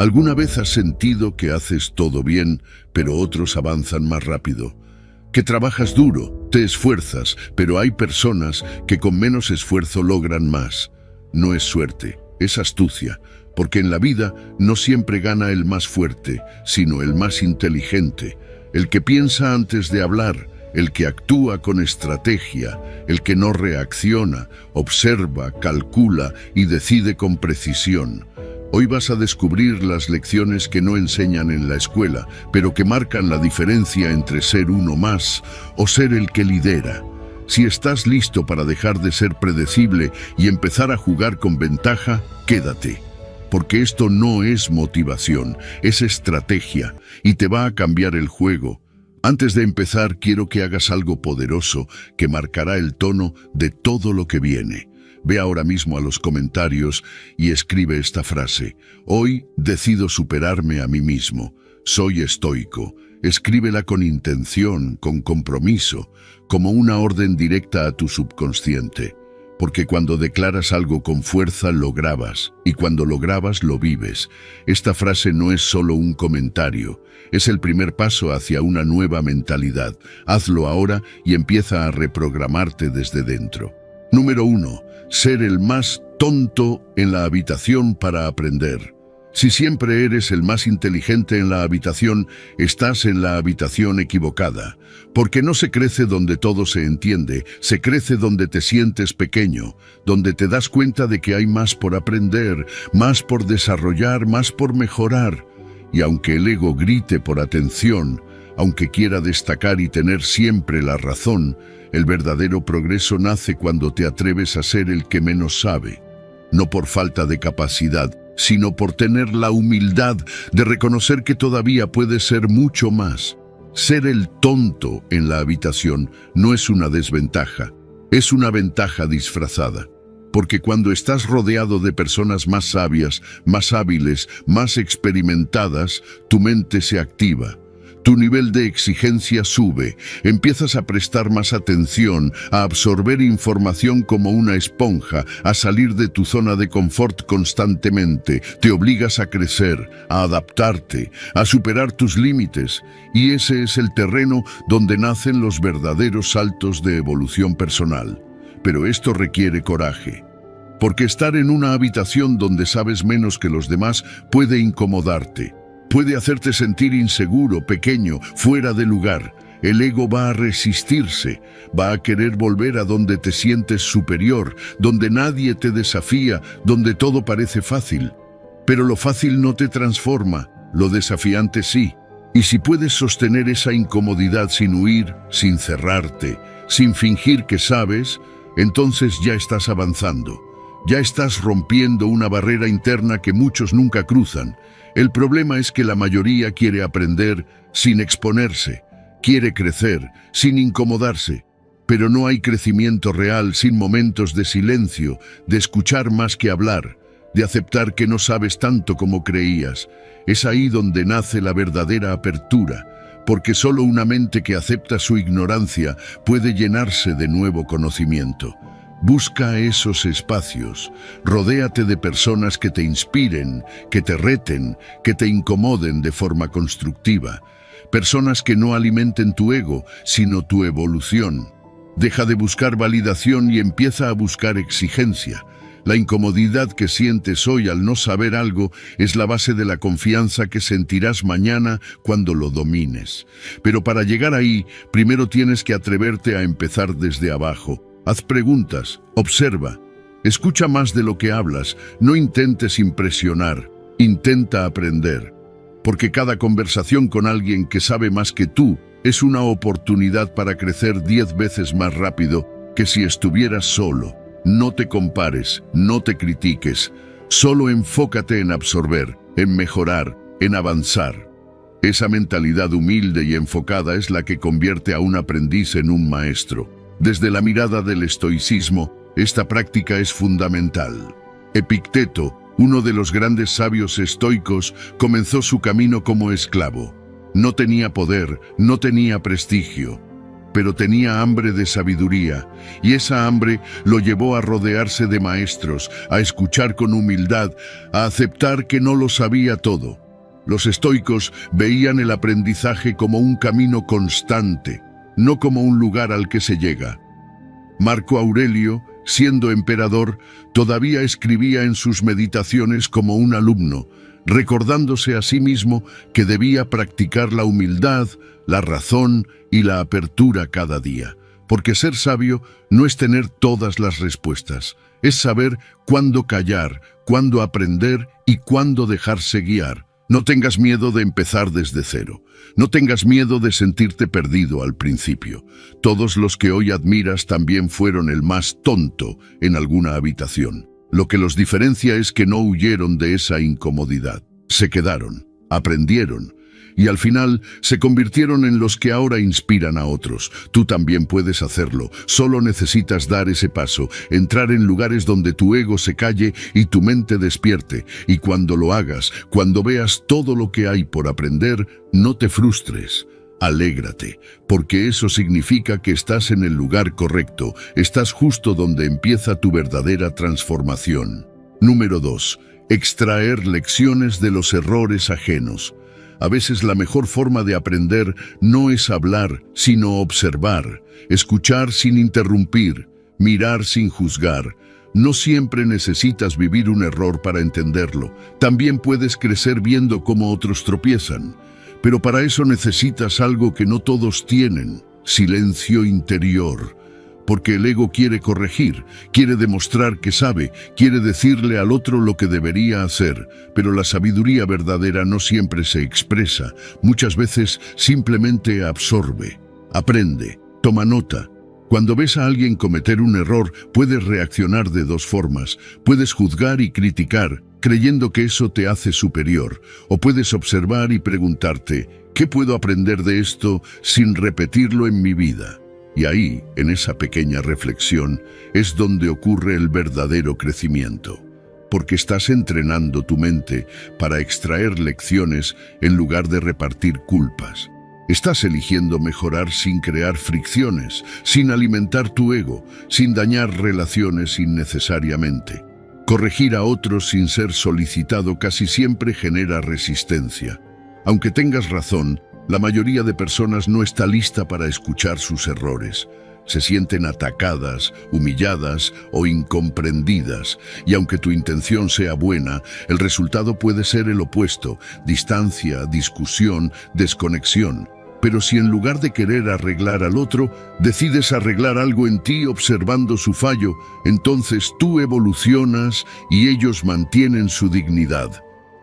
¿Alguna vez has sentido que haces todo bien, pero otros avanzan más rápido? Que trabajas duro, te esfuerzas, pero hay personas que con menos esfuerzo logran más. No es suerte, es astucia, porque en la vida no siempre gana el más fuerte, sino el más inteligente, el que piensa antes de hablar, el que actúa con estrategia, el que no reacciona, observa, calcula y decide con precisión. Hoy vas a descubrir las lecciones que no enseñan en la escuela, pero que marcan la diferencia entre ser uno más o ser el que lidera. Si estás listo para dejar de ser predecible y empezar a jugar con ventaja, quédate. Porque esto no es motivación, es estrategia y te va a cambiar el juego. Antes de empezar, quiero que hagas algo poderoso que marcará el tono de todo lo que viene. Ve ahora mismo a los comentarios y escribe esta frase. Hoy decido superarme a mí mismo. Soy estoico. Escríbela con intención, con compromiso, como una orden directa a tu subconsciente. Porque cuando declaras algo con fuerza, lo grabas, y cuando lo grabas, lo vives. Esta frase no es solo un comentario, es el primer paso hacia una nueva mentalidad. Hazlo ahora y empieza a reprogramarte desde dentro. Número 1. Ser el más tonto en la habitación para aprender. Si siempre eres el más inteligente en la habitación, estás en la habitación equivocada. Porque no se crece donde todo se entiende, se crece donde te sientes pequeño, donde te das cuenta de que hay más por aprender, más por desarrollar, más por mejorar. Y aunque el ego grite por atención, aunque quiera destacar y tener siempre la razón, el verdadero progreso nace cuando te atreves a ser el que menos sabe. No por falta de capacidad, sino por tener la humildad de reconocer que todavía puedes ser mucho más. Ser el tonto en la habitación no es una desventaja, es una ventaja disfrazada. Porque cuando estás rodeado de personas más sabias, más hábiles, más experimentadas, tu mente se activa. Tu nivel de exigencia sube, empiezas a prestar más atención, a absorber información como una esponja, a salir de tu zona de confort constantemente, te obligas a crecer, a adaptarte, a superar tus límites, y ese es el terreno donde nacen los verdaderos saltos de evolución personal. Pero esto requiere coraje. Porque estar en una habitación donde sabes menos que los demás puede incomodarte. Puede hacerte sentir inseguro, pequeño, fuera de lugar. El ego va a resistirse, va a querer volver a donde te sientes superior, donde nadie te desafía, donde todo parece fácil. Pero lo fácil no te transforma, lo desafiante sí. Y si puedes sostener esa incomodidad sin huir, sin cerrarte, sin fingir que sabes, entonces ya estás avanzando. Ya estás rompiendo una barrera interna que muchos nunca cruzan. El problema es que la mayoría quiere aprender sin exponerse, quiere crecer sin incomodarse, pero no hay crecimiento real sin momentos de silencio, de escuchar más que hablar, de aceptar que no sabes tanto como creías. Es ahí donde nace la verdadera apertura, porque solo una mente que acepta su ignorancia puede llenarse de nuevo conocimiento. Busca esos espacios, rodéate de personas que te inspiren, que te reten, que te incomoden de forma constructiva. Personas que no alimenten tu ego, sino tu evolución. Deja de buscar validación y empieza a buscar exigencia. La incomodidad que sientes hoy al no saber algo es la base de la confianza que sentirás mañana cuando lo domines. Pero para llegar ahí, primero tienes que atreverte a empezar desde abajo. Haz preguntas, observa, escucha más de lo que hablas, no intentes impresionar, intenta aprender. Porque cada conversación con alguien que sabe más que tú es una oportunidad para crecer 10 veces más rápido que si estuvieras solo. No te compares, no te critiques, solo enfócate en absorber, en mejorar, en avanzar. Esa mentalidad humilde y enfocada es la que convierte a un aprendiz en un maestro. Desde la mirada del estoicismo, esta práctica es fundamental. Epicteto, uno de los grandes sabios estoicos, comenzó su camino como esclavo. No tenía poder, no tenía prestigio. pero tenía hambre de sabiduría, y esa hambre lo llevó a rodearse de maestros, a escuchar con humildad, a aceptar que no lo sabía todo. Los estoicos veían el aprendizaje como un camino constante, no como un lugar al que se llega. Marco Aurelio, siendo emperador, todavía escribía en sus meditaciones como un alumno, recordándose a sí mismo que debía practicar la humildad, la razón y la apertura cada día. Porque ser sabio no es tener todas las respuestas, es saber cuándo callar, cuándo aprender y cuándo dejarse guiar. No tengas miedo de empezar desde cero. No tengas miedo de sentirte perdido al principio. Todos los que hoy admiras también fueron el más tonto en alguna habitación. Lo que los diferencia es que no huyeron de esa incomodidad. Se quedaron, aprendieron, y al final se convirtieron en los que ahora inspiran a otros. Tú también puedes hacerlo. Solo necesitas dar ese paso, entrar en lugares donde tu ego se calle y tu mente despierte. Y cuando lo hagas, cuando veas todo lo que hay por aprender, no te frustres. Alégrate, porque eso significa que estás en el lugar correcto, estás justo donde empieza tu verdadera transformación. Número 2. Extraer lecciones de los errores ajenos. A veces la mejor forma de aprender no es hablar, sino observar, escuchar sin interrumpir, mirar sin juzgar. No siempre necesitas vivir un error para entenderlo. También puedes crecer viendo cómo otros tropiezan. Pero para eso necesitas algo que no todos tienen: silencio interior. Porque el ego quiere corregir, quiere demostrar que sabe, quiere decirle al otro lo que debería hacer, pero la sabiduría verdadera no siempre se expresa, muchas veces simplemente absorbe, aprende, toma nota. Cuando ves a alguien cometer un error, puedes reaccionar de dos formas. Puedes juzgar y criticar, creyendo que eso te hace superior, o puedes observar y preguntarte, ¿qué puedo aprender de esto sin repetirlo en mi vida? Y ahí, en esa pequeña reflexión, es donde ocurre el verdadero crecimiento. Porque estás entrenando tu mente para extraer lecciones en lugar de repartir culpas. Estás eligiendo mejorar sin crear fricciones, sin alimentar tu ego, sin dañar relaciones innecesariamente. Corregir a otros sin ser solicitado casi siempre genera resistencia. Aunque tengas razón, la mayoría de personas no está lista para escuchar sus errores. Se sienten atacadas, humilladas o incomprendidas, y aunque tu intención sea buena, el resultado puede ser el opuesto: distancia, discusión, desconexión. Pero si en lugar de querer arreglar al otro, decides arreglar algo en ti observando su fallo, entonces tú evolucionas y ellos mantienen su dignidad.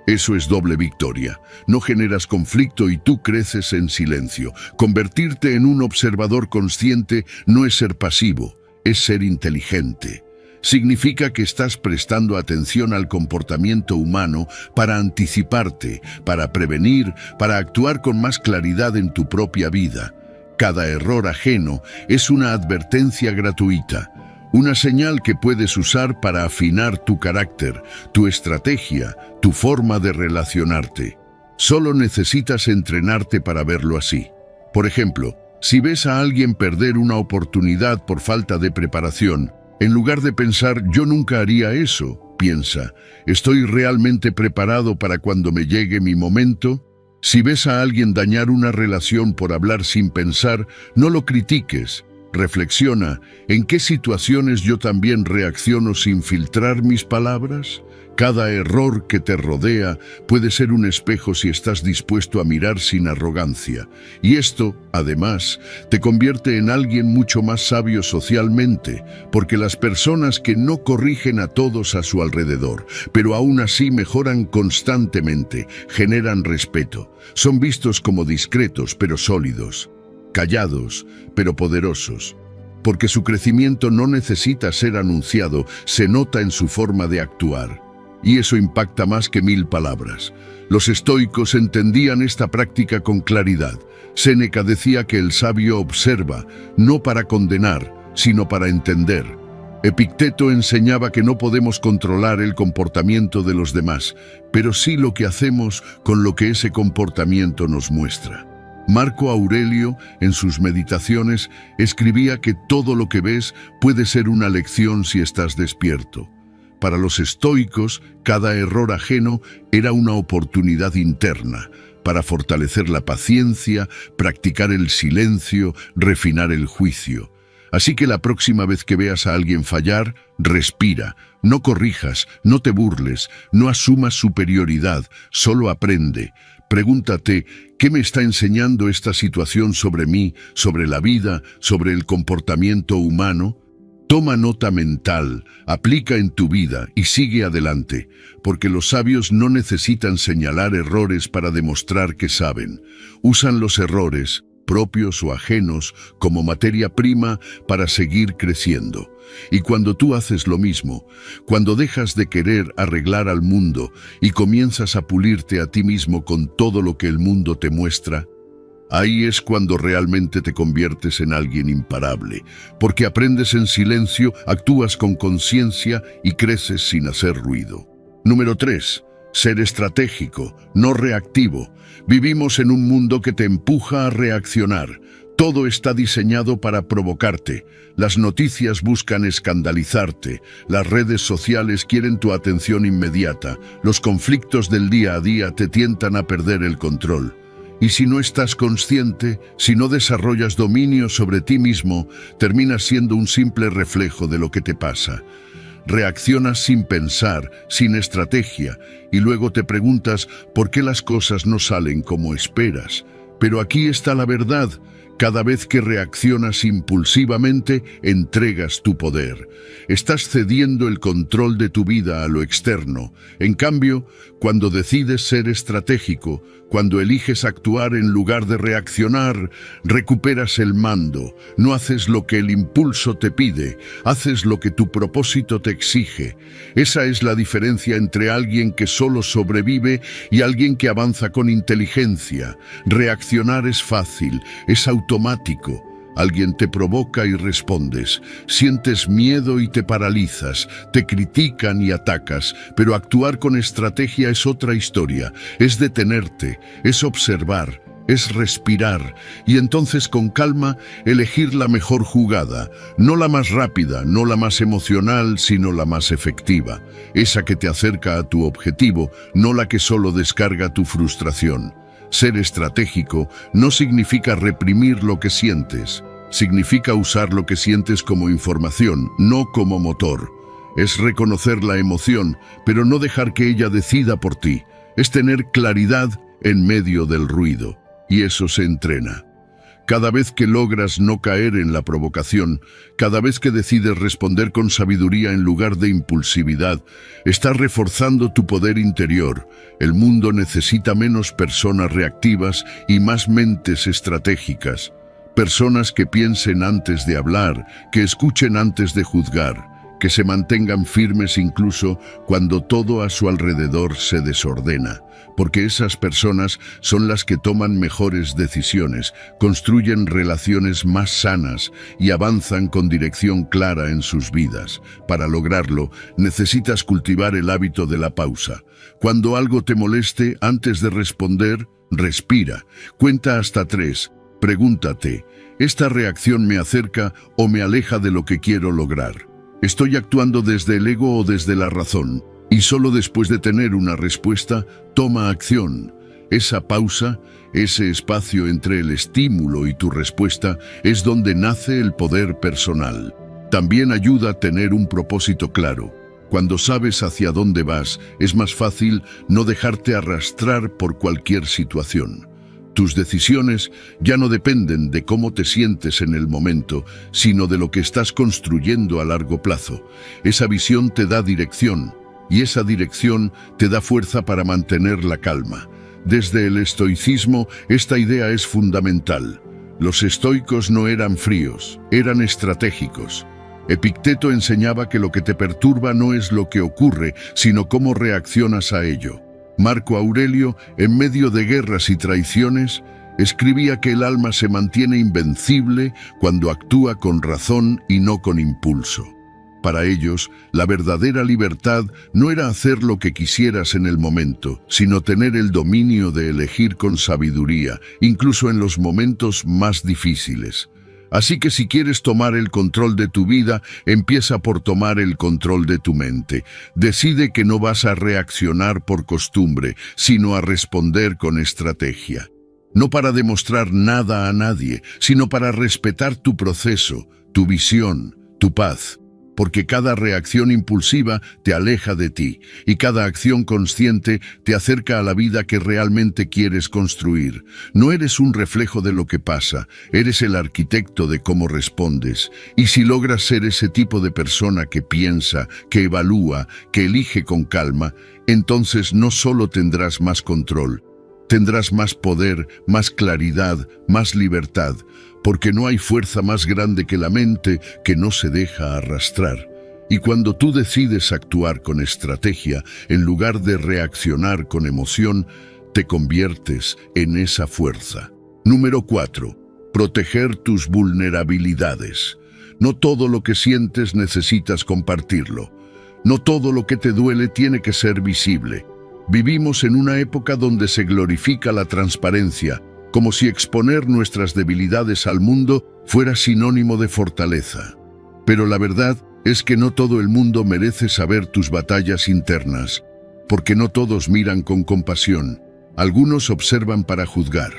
Eso es doble victoria. No generas conflicto y tú creces en silencio. Convertirte en un observador consciente no es ser pasivo, es ser inteligente. Significa que estás prestando atención al comportamiento humano para anticiparte, para prevenir, para actuar con más claridad en tu propia vida. Cada error ajeno es una advertencia gratuita. Una señal que puedes usar para afinar tu carácter, tu estrategia, tu forma de relacionarte. Solo necesitas entrenarte para verlo así. Por ejemplo, si ves a alguien perder una oportunidad por falta de preparación, en lugar de pensar «yo nunca haría eso», piensa «¿estoy realmente preparado para cuando me llegue mi momento?». Si ves a alguien dañar una relación por hablar sin pensar, no lo critiques. Reflexiona, ¿en qué situaciones yo también reacciono sin filtrar mis palabras? Cada error que te rodea puede ser un espejo si estás dispuesto a mirar sin arrogancia. Y esto, además, te convierte en alguien mucho más sabio socialmente, porque las personas que no corrigen a todos a su alrededor, pero aún así mejoran constantemente, generan respeto. Son vistos como discretos pero sólidos. Callados, pero poderosos, porque su crecimiento no necesita ser anunciado, se nota en su forma de actuar. Y eso impacta más que 1000 palabras. Los estoicos entendían esta práctica con claridad. Séneca decía que el sabio observa, no para condenar, sino para entender. Epicteto enseñaba que no podemos controlar el comportamiento de los demás, pero sí lo que hacemos con lo que ese comportamiento nos muestra. Marco Aurelio, en sus meditaciones, escribía que todo lo que ves puede ser una lección si estás despierto. Para los estoicos, cada error ajeno era una oportunidad interna para fortalecer la paciencia, practicar el silencio, refinar el juicio. Así que la próxima vez que veas a alguien fallar, respira, no corrijas, no te burles, no asumas superioridad, solo aprende. Pregúntate, ¿qué me está enseñando esta situación sobre mí, sobre la vida, sobre el comportamiento humano? Toma nota mental, aplica en tu vida y sigue adelante, porque los sabios no necesitan señalar errores para demostrar que saben. Usan los errores, propios o ajenos, como materia prima para seguir creciendo. Y cuando tú haces lo mismo, cuando dejas de querer arreglar al mundo y comienzas a pulirte a ti mismo con todo lo que el mundo te muestra, ahí es cuando realmente te conviertes en alguien imparable, porque aprendes en silencio, actúas con conciencia y creces sin hacer ruido. Número 3. Ser estratégico, no reactivo. Vivimos en un mundo que te empuja a reaccionar. Todo está diseñado para provocarte. Las noticias buscan escandalizarte. Las redes sociales quieren tu atención inmediata. Los conflictos del día a día te tientan a perder el control. Y si no estás consciente, si no desarrollas dominio sobre ti mismo, terminas siendo un simple reflejo de lo que te pasa. Reaccionas sin pensar, sin estrategia, y luego te preguntas por qué las cosas no salen como esperas. Pero aquí está la verdad. Cada vez que reaccionas impulsivamente, entregas tu poder. Estás cediendo el control de tu vida a lo externo. En cambio, cuando decides ser estratégico, cuando eliges actuar en lugar de reaccionar, recuperas el mando. No haces lo que el impulso te pide, haces lo que tu propósito te exige. Esa es la diferencia entre alguien que solo sobrevive y alguien que avanza con inteligencia. Reaccionar es fácil, es automático. Alguien te provoca y respondes. Sientes miedo y te paralizas. Te critican y atacas. Pero actuar con estrategia es otra historia. Es detenerte, es observar, es respirar. Y entonces con calma elegir la mejor jugada. No la más rápida, no la más emocional, sino la más efectiva. Esa que te acerca a tu objetivo, no la que solo descarga tu frustración. Ser estratégico no significa reprimir lo que sientes. Significa usar lo que sientes como información, no como motor. Es reconocer la emoción, pero no dejar que ella decida por ti. Es tener claridad en medio del ruido. Y eso se entrena. Cada vez que logras no caer en la provocación, cada vez que decides responder con sabiduría en lugar de impulsividad, estás reforzando tu poder interior. El mundo necesita menos personas reactivas y más mentes estratégicas. Personas que piensen antes de hablar, que escuchen antes de juzgar, que se mantengan firmes incluso cuando todo a su alrededor se desordena. Porque esas personas son las que toman mejores decisiones, construyen relaciones más sanas y avanzan con dirección clara en sus vidas. Para lograrlo, necesitas cultivar el hábito de la pausa. Cuando algo te moleste, antes de responder, respira. Cuenta hasta 3. Pregúntate, ¿esta reacción me acerca o me aleja de lo que quiero lograr? ¿Estoy actuando desde el ego o desde la razón? Y solo después de tener una respuesta, toma acción. Esa pausa, ese espacio entre el estímulo y tu respuesta, es donde nace el poder personal. También ayuda a tener un propósito claro. Cuando sabes hacia dónde vas, es más fácil no dejarte arrastrar por cualquier situación. Tus decisiones ya no dependen de cómo te sientes en el momento, sino de lo que estás construyendo a largo plazo. Esa visión te da dirección. Y esa dirección te da fuerza para mantener la calma. Desde el estoicismo, esta idea es fundamental. Los estoicos no eran fríos, eran estratégicos. Epicteto enseñaba que lo que te perturba no es lo que ocurre, sino cómo reaccionas a ello. Marco Aurelio, en medio de guerras y traiciones, escribía que el alma se mantiene invencible cuando actúa con razón y no con impulso. Para ellos, la verdadera libertad no era hacer lo que quisieras en el momento, sino tener el dominio de elegir con sabiduría, incluso en los momentos más difíciles. Así que si quieres tomar el control de tu vida, empieza por tomar el control de tu mente. Decide que no vas a reaccionar por costumbre, sino a responder con estrategia. No para demostrar nada a nadie, sino para respetar tu proceso, tu visión, tu paz. Porque cada reacción impulsiva te aleja de ti y cada acción consciente te acerca a la vida que realmente quieres construir. No eres un reflejo de lo que pasa, eres el arquitecto de cómo respondes. Y si logras ser ese tipo de persona que piensa, que evalúa, que elige con calma, entonces no solo tendrás más control, tendrás más poder, más claridad, más libertad, porque no hay fuerza más grande que la mente que no se deja arrastrar. Y cuando tú decides actuar con estrategia, en lugar de reaccionar con emoción, te conviertes en esa fuerza. Número 4. Proteger tus vulnerabilidades. No todo lo que sientes necesitas compartirlo. No todo lo que te duele tiene que ser visible. Vivimos en una época donde se glorifica la transparencia, como si exponer nuestras debilidades al mundo fuera sinónimo de fortaleza. Pero la verdad es que no todo el mundo merece saber tus batallas internas, porque no todos miran con compasión. Algunos observan para juzgar.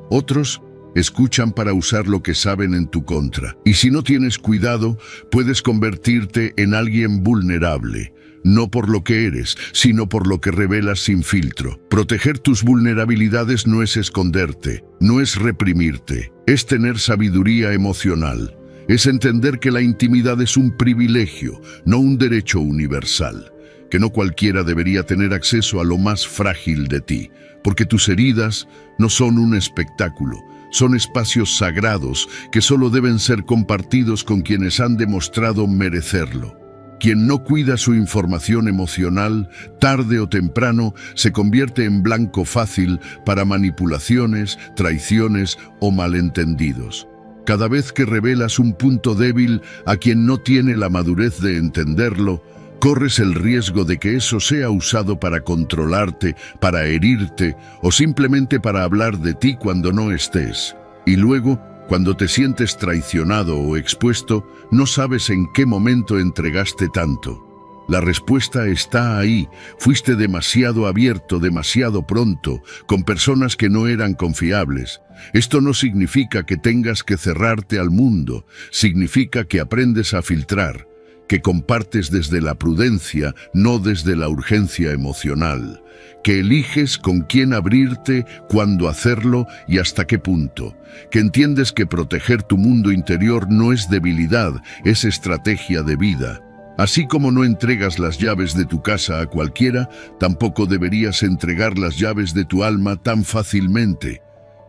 Otros escuchan para usar lo que saben en tu contra. Y si no tienes cuidado, puedes convertirte en alguien vulnerable. No por lo que eres, sino por lo que revelas sin filtro. Proteger tus vulnerabilidades no es esconderte, no es reprimirte, es tener sabiduría emocional. Es entender que la intimidad es un privilegio, no un derecho universal. Que no cualquiera debería tener acceso a lo más frágil de ti, porque tus heridas no son un espectáculo, son espacios sagrados que solo deben ser compartidos con quienes han demostrado merecerlo. Quien no cuida su información emocional, tarde o temprano, se convierte en blanco fácil para manipulaciones, traiciones o malentendidos. Cada vez que revelas un punto débil a quien no tiene la madurez de entenderlo, corres el riesgo de que eso sea usado para controlarte, para herirte o simplemente para hablar de ti cuando no estés. Y luego, cuando te sientes traicionado o expuesto, no sabes en qué momento entregaste tanto. La respuesta está ahí. Fuiste demasiado abierto, demasiado pronto, con personas que no eran confiables. Esto no significa que tengas que cerrarte al mundo, significa que aprendes a filtrar, que compartes desde la prudencia, no desde la urgencia emocional, que eliges con quién abrirte, cuándo hacerlo y hasta qué punto, que entiendes que proteger tu mundo interior no es debilidad, es estrategia de vida. Así como no entregas las llaves de tu casa a cualquiera, tampoco deberías entregar las llaves de tu alma tan fácilmente.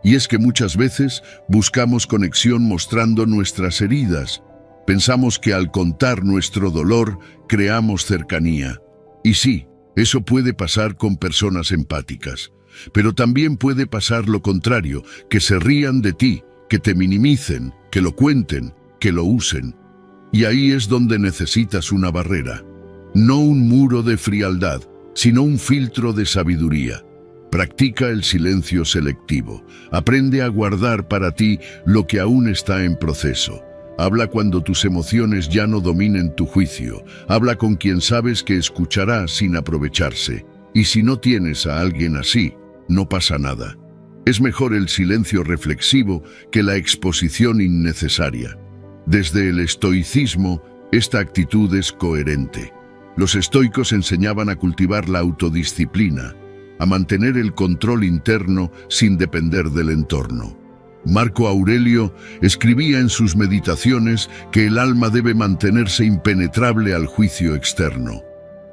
Y es que muchas veces buscamos conexión mostrando nuestras heridas. Pensamos que al contar nuestro dolor, creamos cercanía. Y sí, eso puede pasar con personas empáticas. Pero también puede pasar lo contrario, que se rían de ti, que te minimicen, que lo cuenten, que lo usen. Y ahí es donde necesitas una barrera. No un muro de frialdad, sino un filtro de sabiduría. Practica el silencio selectivo. Aprende a guardar para ti lo que aún está en proceso. Habla cuando tus emociones ya no dominen tu juicio. Habla con quien sabes que escuchará sin aprovecharse. Y si no tienes a alguien así, no pasa nada. Es mejor el silencio reflexivo que la exposición innecesaria. Desde el estoicismo, esta actitud es coherente. Los estoicos enseñaban a cultivar la autodisciplina, a mantener el control interno sin depender del entorno. Marco Aurelio escribía en sus meditaciones que el alma debe mantenerse impenetrable al juicio externo.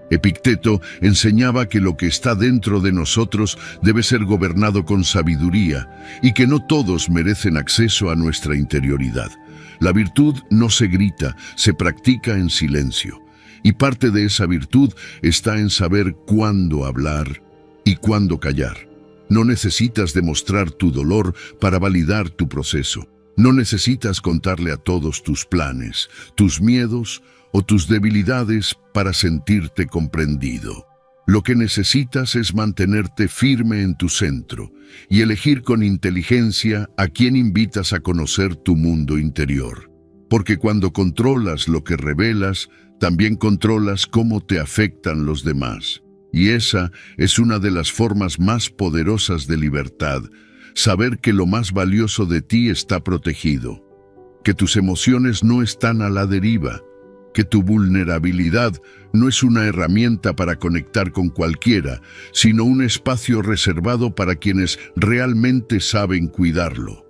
Epicteto enseñaba que lo que está dentro de nosotros debe ser gobernado con sabiduría y que no todos merecen acceso a nuestra interioridad. La virtud no se grita, se practica en silencio. Y parte de esa virtud está en saber cuándo hablar y cuándo callar. No necesitas demostrar tu dolor para validar tu proceso. No necesitas contarle a todos tus planes, tus miedos o tus debilidades para sentirte comprendido. Lo que necesitas es mantenerte firme en tu centro y elegir con inteligencia a quién invitas a conocer tu mundo interior. Porque cuando controlas lo que revelas, también controlas cómo te afectan los demás. Y esa es una de las formas más poderosas de libertad, saber que lo más valioso de ti está protegido, que tus emociones no están a la deriva, que tu vulnerabilidad no es una herramienta para conectar con cualquiera, sino un espacio reservado para quienes realmente saben cuidarlo.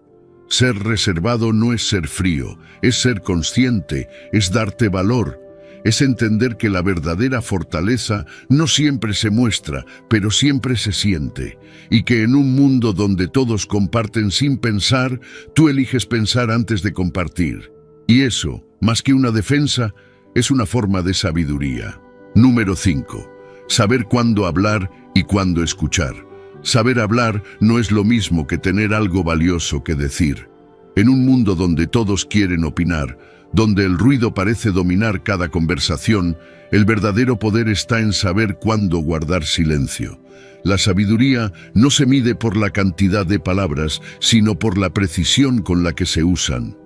Ser reservado no es ser frío, es ser consciente, es darte valor, es entender que la verdadera fortaleza no siempre se muestra, pero siempre se siente, y que en un mundo donde todos comparten sin pensar, tú eliges pensar antes de compartir. Y eso, más que una defensa, es una forma de sabiduría. Número 5. Saber cuándo hablar y cuándo escuchar. Saber hablar no es lo mismo que tener algo valioso que decir. En un mundo donde todos quieren opinar, donde el ruido parece dominar cada conversación, el verdadero poder está en saber cuándo guardar silencio. La sabiduría no se mide por la cantidad de palabras, sino por la precisión con la que se usan.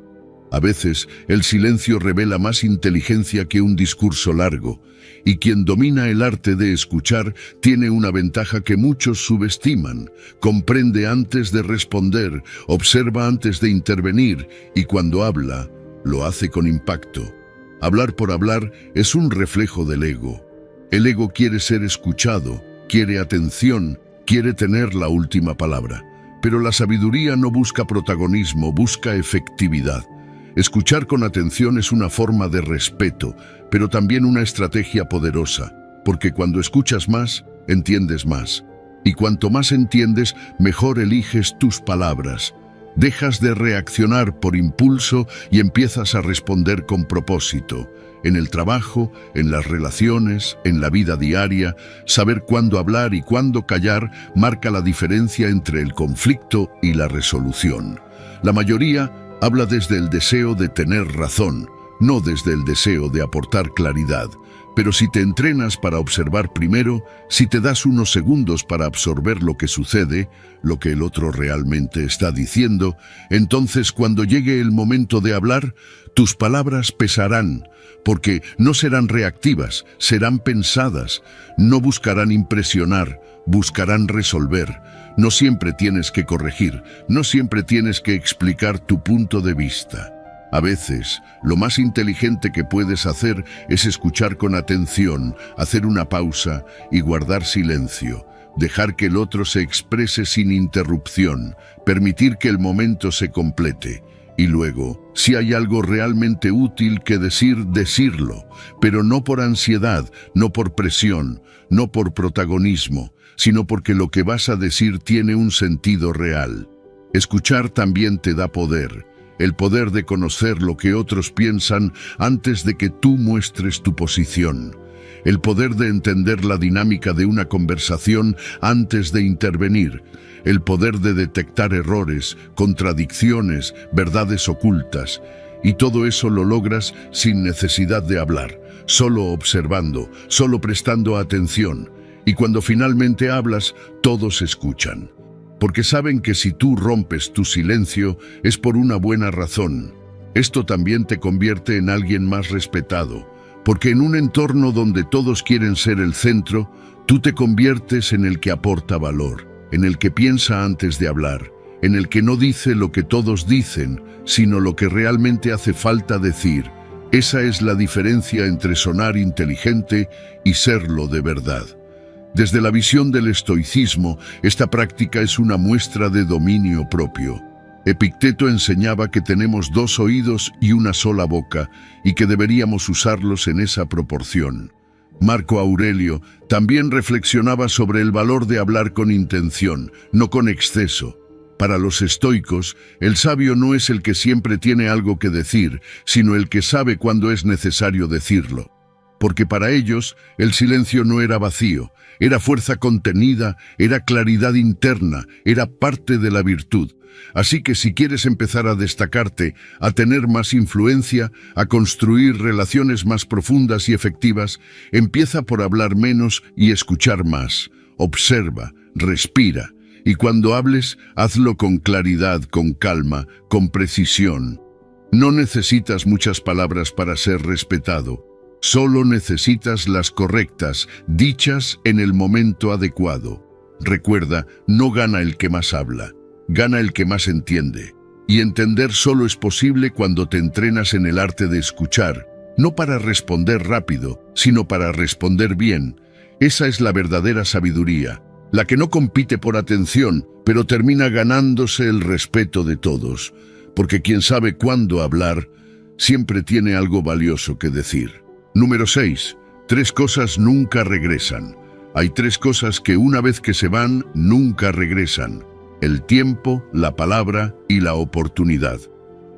A veces, el silencio revela más inteligencia que un discurso largo, y quien domina el arte de escuchar tiene una ventaja que muchos subestiman. Comprende antes de responder, observa antes de intervenir, y cuando habla, lo hace con impacto. Hablar por hablar es un reflejo del ego. El ego quiere ser escuchado, quiere atención, quiere tener la última palabra. Pero la sabiduría no busca protagonismo, busca efectividad. Escuchar con atención es una forma de respeto, pero también una estrategia poderosa, porque cuando escuchas más, entiendes más. Y cuanto más entiendes, mejor eliges tus palabras. Dejas de reaccionar por impulso y empiezas a responder con propósito. En el trabajo, en las relaciones, en la vida diaria, saber cuándo hablar y cuándo callar marca la diferencia entre el conflicto y la resolución. La mayoría habla desde el deseo de tener razón, no desde el deseo de aportar claridad. Pero si te entrenas para observar primero, si te das unos segundos para absorber lo que sucede, lo que el otro realmente está diciendo, entonces cuando llegue el momento de hablar, tus palabras pesarán, porque no serán reactivas, serán pensadas, no buscarán impresionar, buscarán resolver. No siempre tienes que corregir, no siempre tienes que explicar tu punto de vista. A veces, lo más inteligente que puedes hacer es escuchar con atención, hacer una pausa y guardar silencio, dejar que el otro se exprese sin interrupción, permitir que el momento se complete. Y luego, si hay algo realmente útil que decir, decirlo, pero no por ansiedad, no por presión, no por protagonismo, sino porque lo que vas a decir tiene un sentido real. Escuchar también te da poder. El poder de conocer lo que otros piensan antes de que tú muestres tu posición. El poder de entender la dinámica de una conversación antes de intervenir. El poder de detectar errores, contradicciones, verdades ocultas. Y todo eso lo logras sin necesidad de hablar, solo observando, solo prestando atención. Y cuando finalmente hablas, todos escuchan. Porque saben que si tú rompes tu silencio es por una buena razón. Esto también te convierte en alguien más respetado, porque en un entorno donde todos quieren ser el centro, tú te conviertes en el que aporta valor, en el que piensa antes de hablar, en el que no dice lo que todos dicen, sino lo que realmente hace falta decir. Esa es la diferencia entre sonar inteligente y serlo de verdad. Desde la visión del estoicismo, esta práctica es una muestra de dominio propio. Epicteto enseñaba que tenemos 2 oídos y una sola boca, y que deberíamos usarlos en esa proporción. Marco Aurelio también reflexionaba sobre el valor de hablar con intención, no con exceso. Para los estoicos, el sabio no es el que siempre tiene algo que decir, sino el que sabe cuándo es necesario decirlo. porque para ellos el silencio no era vacío, era fuerza contenida, era claridad interna, era parte de la virtud. Así que si quieres empezar a destacarte, a tener más influencia, a construir relaciones más profundas y efectivas, empieza por hablar menos y escuchar más. Observa, respira, y cuando hables, hazlo con claridad, con calma, con precisión. No necesitas muchas palabras para ser respetado. Solo necesitas las correctas, dichas en el momento adecuado. Recuerda, no gana el que más habla, gana el que más entiende. Y entender solo es posible cuando te entrenas en el arte de escuchar, no para responder rápido, sino para responder bien. Esa es la verdadera sabiduría, la que no compite por atención, pero termina ganándose el respeto de todos, porque quien sabe cuándo hablar, siempre tiene algo valioso que decir. Número 6. 3 cosas nunca regresan. Hay 3 cosas que una vez que se van, nunca regresan. El tiempo, la palabra y la oportunidad.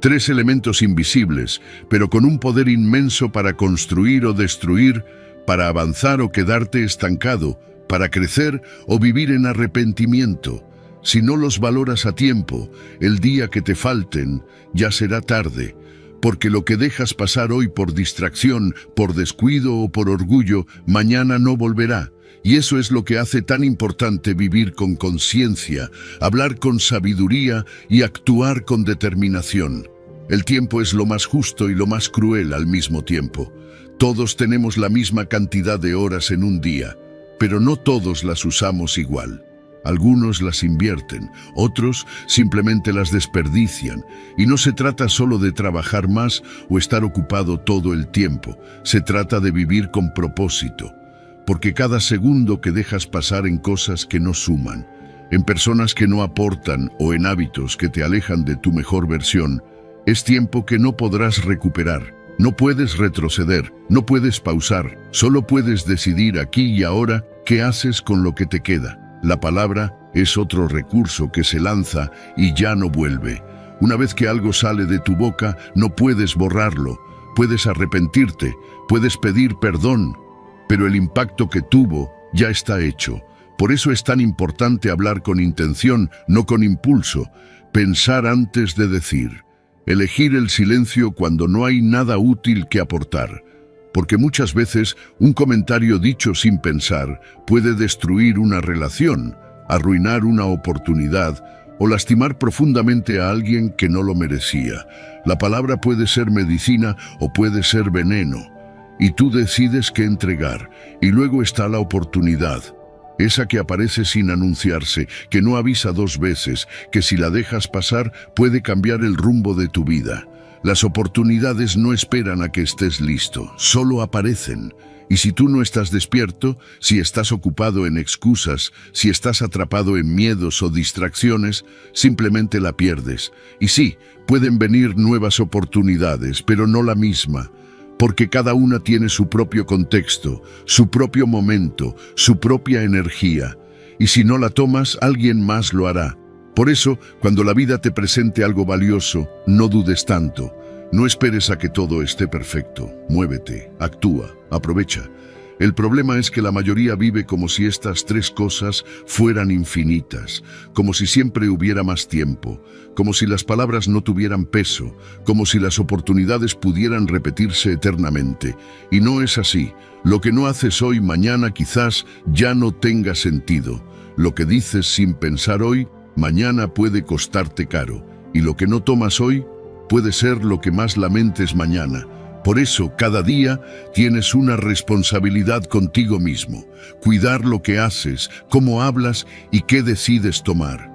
3 elementos invisibles, pero con un poder inmenso para construir o destruir, para avanzar o quedarte estancado, para crecer o vivir en arrepentimiento. Si no los valoras a tiempo, el día que te falten, ya será tarde. Porque lo que dejas pasar hoy por distracción, por descuido o por orgullo, mañana no volverá. Y eso es lo que hace tan importante vivir con conciencia, hablar con sabiduría y actuar con determinación. El tiempo es lo más justo y lo más cruel al mismo tiempo. Todos tenemos la misma cantidad de horas en un día, pero no todos las usamos igual. Algunos las invierten, otros simplemente las desperdician. Y no se trata solo de trabajar más o estar ocupado todo el tiempo. Se trata de vivir con propósito. Porque cada segundo que dejas pasar en cosas que no suman, en personas que no aportan o en hábitos que te alejan de tu mejor versión, es tiempo que no podrás recuperar. No puedes retroceder, no puedes pausar, solo puedes decidir aquí y ahora qué haces con lo que te queda. La palabra es otro recurso que se lanza y ya no vuelve. Una vez que algo sale de tu boca, no puedes borrarlo. Puedes arrepentirte, puedes pedir perdón, pero el impacto que tuvo ya está hecho. Por eso es tan importante hablar con intención, no con impulso. Pensar antes de decir. Elegir el silencio cuando no hay nada útil que aportar. Porque muchas veces un comentario dicho sin pensar puede destruir una relación, arruinar una oportunidad o lastimar profundamente a alguien que no lo merecía. La palabra puede ser medicina o puede ser veneno, y tú decides qué entregar. Y luego está la oportunidad, esa que aparece sin anunciarse, que no avisa 2 veces, que si la dejas pasar puede cambiar el rumbo de tu vida. Las oportunidades no esperan a que estés listo, solo aparecen. Y si tú no estás despierto, si estás ocupado en excusas, si estás atrapado en miedos o distracciones, simplemente la pierdes. Y sí, pueden venir nuevas oportunidades, pero no la misma. Porque cada una tiene su propio contexto, su propio momento, su propia energía. Y si no la tomas, alguien más lo hará. Por eso, cuando la vida te presente algo valioso, no dudes tanto. No esperes a que todo esté perfecto. Muévete, actúa, aprovecha. El problema es que la mayoría vive como si estas 3 cosas fueran infinitas, como si siempre hubiera más tiempo, como si las palabras no tuvieran peso, como si las oportunidades pudieran repetirse eternamente. Y no es así. Lo que no haces hoy, mañana quizás ya no tenga sentido. Lo que dices sin pensar hoy, mañana puede costarte caro, y lo que no tomas hoy puede ser lo que más lamentes mañana. Por eso, cada día tienes una responsabilidad contigo mismo, cuidar lo que haces, cómo hablas y qué decides tomar.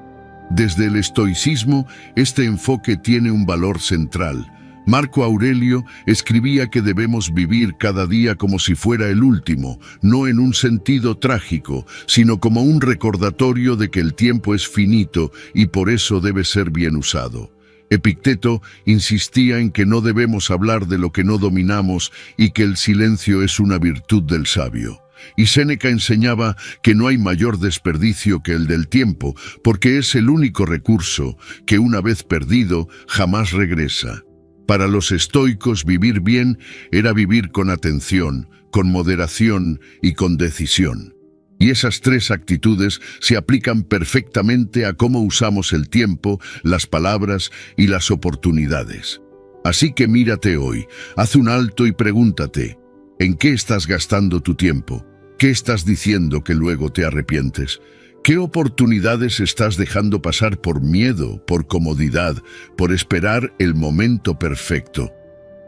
Desde el estoicismo, este enfoque tiene un valor central. Marco Aurelio escribía que debemos vivir cada día como si fuera el último, no en un sentido trágico, sino como un recordatorio de que el tiempo es finito y por eso debe ser bien usado. Epicteto insistía en que no debemos hablar de lo que no dominamos y que el silencio es una virtud del sabio. Y Séneca enseñaba que no hay mayor desperdicio que el del tiempo, porque es el único recurso que una vez perdido jamás regresa. Para los estoicos, vivir bien era vivir con atención, con moderación y con decisión. Y esas tres actitudes se aplican perfectamente a cómo usamos el tiempo, las palabras y las oportunidades. Así que mírate hoy, haz un alto y pregúntate, ¿en qué estás gastando tu tiempo? ¿Qué estás diciendo que luego te arrepientes? ¿Qué oportunidades estás dejando pasar por miedo, por comodidad, por esperar el momento perfecto?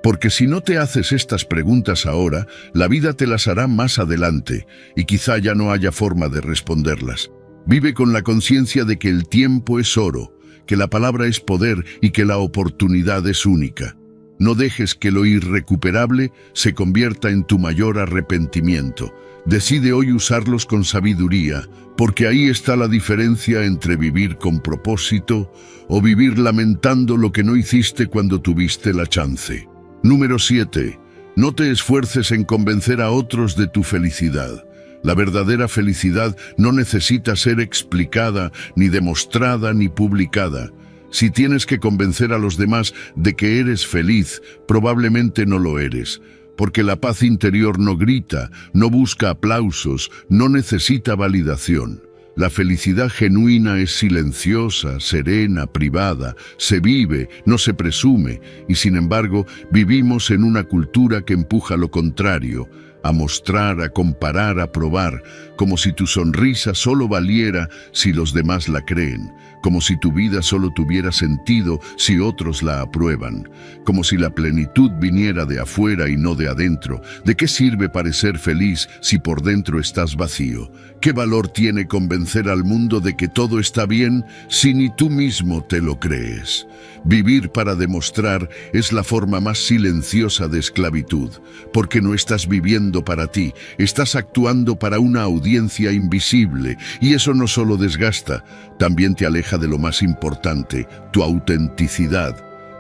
Porque si no te haces estas preguntas ahora, la vida te las hará más adelante y quizá ya no haya forma de responderlas. Vive con la conciencia de que el tiempo es oro, que la palabra es poder y que la oportunidad es única. No dejes que lo irrecuperable se convierta en tu mayor arrepentimiento. Decide hoy usarlos con sabiduría, porque ahí está la diferencia entre vivir con propósito o vivir lamentando lo que no hiciste cuando tuviste la chance. Número 7. No te esfuerces en convencer a otros de tu felicidad. La verdadera felicidad no necesita ser explicada, ni demostrada, ni publicada. Si tienes que convencer a los demás de que eres feliz, probablemente no lo eres. Porque la paz interior no grita, no busca aplausos, no necesita validación. La felicidad genuina es silenciosa, serena, privada, se vive, no se presume, y sin embargo vivimos en una cultura que empuja lo contrario, a mostrar, a comparar, a probar, como si tu sonrisa solo valiera si los demás la creen, como si tu vida solo tuviera sentido si otros la aprueban, como si la plenitud viniera de afuera y no de adentro. ¿De qué sirve parecer feliz si por dentro estás vacío? ¿Qué valor tiene convencer al mundo de que todo está bien si ni tú mismo te lo crees? Vivir para demostrar es la forma más silenciosa de esclavitud, porque no estás viviendo para ti, estás actuando para una audiencia invisible, y eso no solo desgasta, también te aleja de lo más importante, tu autenticidad.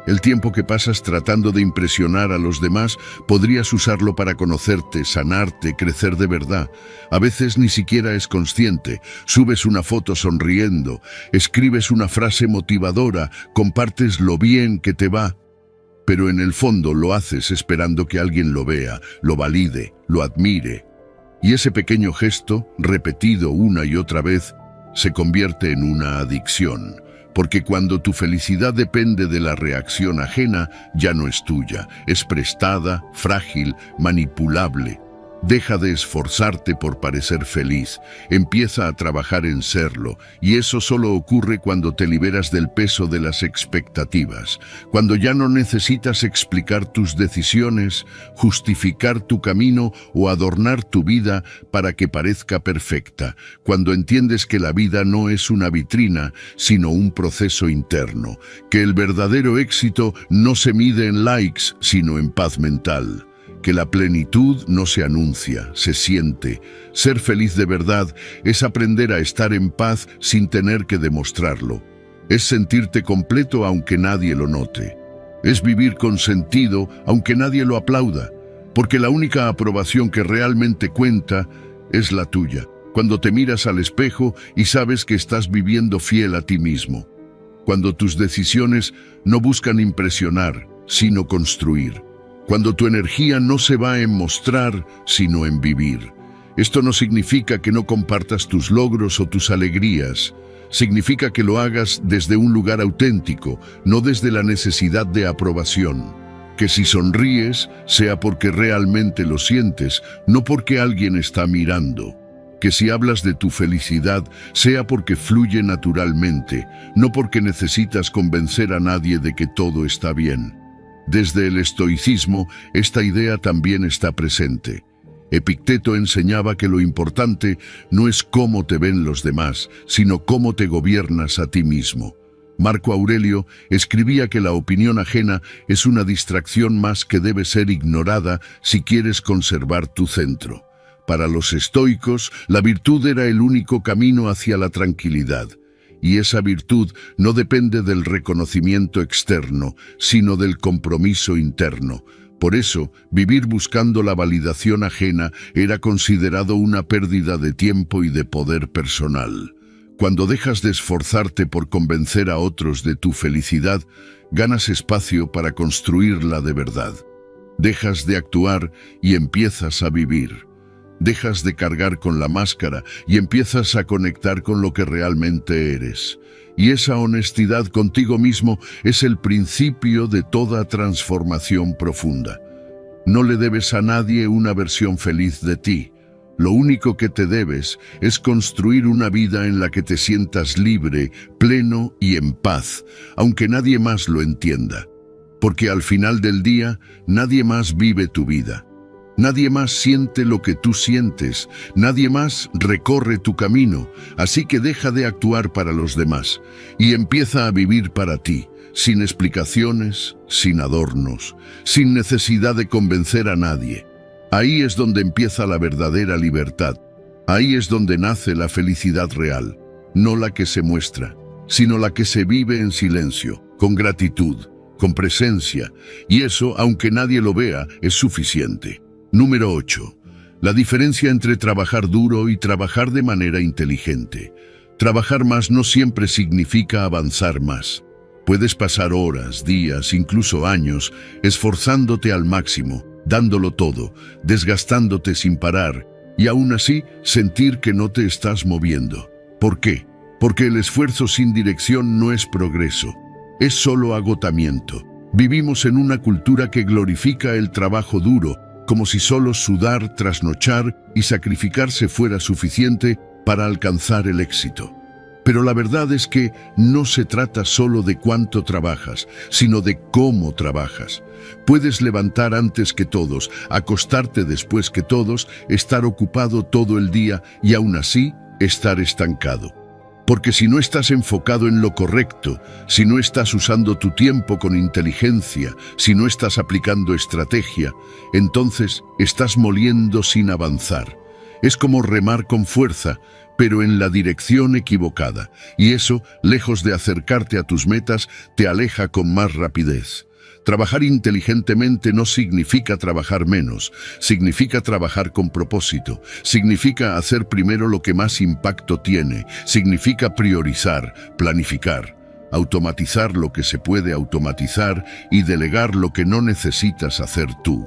El tiempo que pasas tratando de impresionar a los demás, podrías usarlo para conocerte, sanarte, crecer de verdad. A veces ni siquiera es consciente. Subes una foto sonriendo, escribes una frase motivadora, compartes lo bien que te va. Pero en el fondo lo haces esperando que alguien lo vea, lo valide, lo admire. Y ese pequeño gesto, repetido una y otra vez, se convierte en una adicción. Porque cuando tu felicidad depende de la reacción ajena, ya no es tuya, es prestada, frágil, manipulable. Deja de esforzarte por parecer feliz, empieza a trabajar en serlo, y eso solo ocurre cuando te liberas del peso de las expectativas, cuando ya no necesitas explicar tus decisiones, justificar tu camino o adornar tu vida para que parezca perfecta, cuando entiendes que la vida no es una vitrina, sino un proceso interno, que el verdadero éxito no se mide en likes, sino en paz mental. Que la plenitud no se anuncia, se siente. Ser feliz de verdad es aprender a estar en paz sin tener que demostrarlo. Es sentirte completo aunque nadie lo note. Es vivir con sentido aunque nadie lo aplauda. Porque la única aprobación que realmente cuenta es la tuya. Cuando te miras al espejo y sabes que estás viviendo fiel a ti mismo. Cuando tus decisiones no buscan impresionar, sino construir. Cuando tu energía no se va en mostrar, sino en vivir. Esto no significa que no compartas tus logros o tus alegrías. Significa que lo hagas desde un lugar auténtico, no desde la necesidad de aprobación. Que si sonríes, sea porque realmente lo sientes, no porque alguien está mirando. Que si hablas de tu felicidad, sea porque fluye naturalmente, no porque necesitas convencer a nadie de que todo está bien. Desde el estoicismo, esta idea también está presente. Epicteto enseñaba que lo importante no es cómo te ven los demás, sino cómo te gobiernas a ti mismo. Marco Aurelio escribía que la opinión ajena es una distracción más que debe ser ignorada si quieres conservar tu centro. Para los estoicos, la virtud era el único camino hacia la tranquilidad. Y esa virtud no depende del reconocimiento externo, sino del compromiso interno. Por eso, vivir buscando la validación ajena era considerado una pérdida de tiempo y de poder personal. Cuando dejas de esforzarte por convencer a otros de tu felicidad, ganas espacio para construirla de verdad. Dejas de actuar y empiezas a vivir. Dejas de cargar con la máscara y empiezas a conectar con lo que realmente eres. Y esa honestidad contigo mismo es el principio de toda transformación profunda. No le debes a nadie una versión feliz de ti. Lo único que te debes es construir una vida en la que te sientas libre, pleno y en paz, aunque nadie más lo entienda. Porque al final del día, nadie más vive tu vida. Nadie más siente lo que tú sientes, nadie más recorre tu camino, así que deja de actuar para los demás y empieza a vivir para ti, sin explicaciones, sin adornos, sin necesidad de convencer a nadie. Ahí es donde empieza la verdadera libertad, ahí es donde nace la felicidad real, no la que se muestra, sino la que se vive en silencio, con gratitud, con presencia, y eso, aunque nadie lo vea, es suficiente. Número 8. La diferencia entre trabajar duro y trabajar de manera inteligente. Trabajar más no siempre significa avanzar más. Puedes pasar horas, días, incluso años, esforzándote al máximo, dándolo todo, desgastándote sin parar, y aún así sentir que no te estás moviendo. ¿Por qué? Porque el esfuerzo sin dirección no es progreso, es solo agotamiento. Vivimos en una cultura que glorifica el trabajo duro, como si solo sudar, trasnochar y sacrificarse fuera suficiente para alcanzar el éxito. Pero la verdad es que no se trata solo de cuánto trabajas, sino de cómo trabajas. Puedes levantar antes que todos, acostarte después que todos, estar ocupado todo el día y aún así estar estancado. Porque si no estás enfocado en lo correcto, si no estás usando tu tiempo con inteligencia, si no estás aplicando estrategia, entonces estás moliendo sin avanzar. Es como remar con fuerza, pero en la dirección equivocada, y eso, lejos de acercarte a tus metas, te aleja con más rapidez. Trabajar inteligentemente no significa trabajar menos, significa trabajar con propósito, significa hacer primero lo que más impacto tiene, significa priorizar, planificar, automatizar lo que se puede automatizar y delegar lo que no necesitas hacer tú.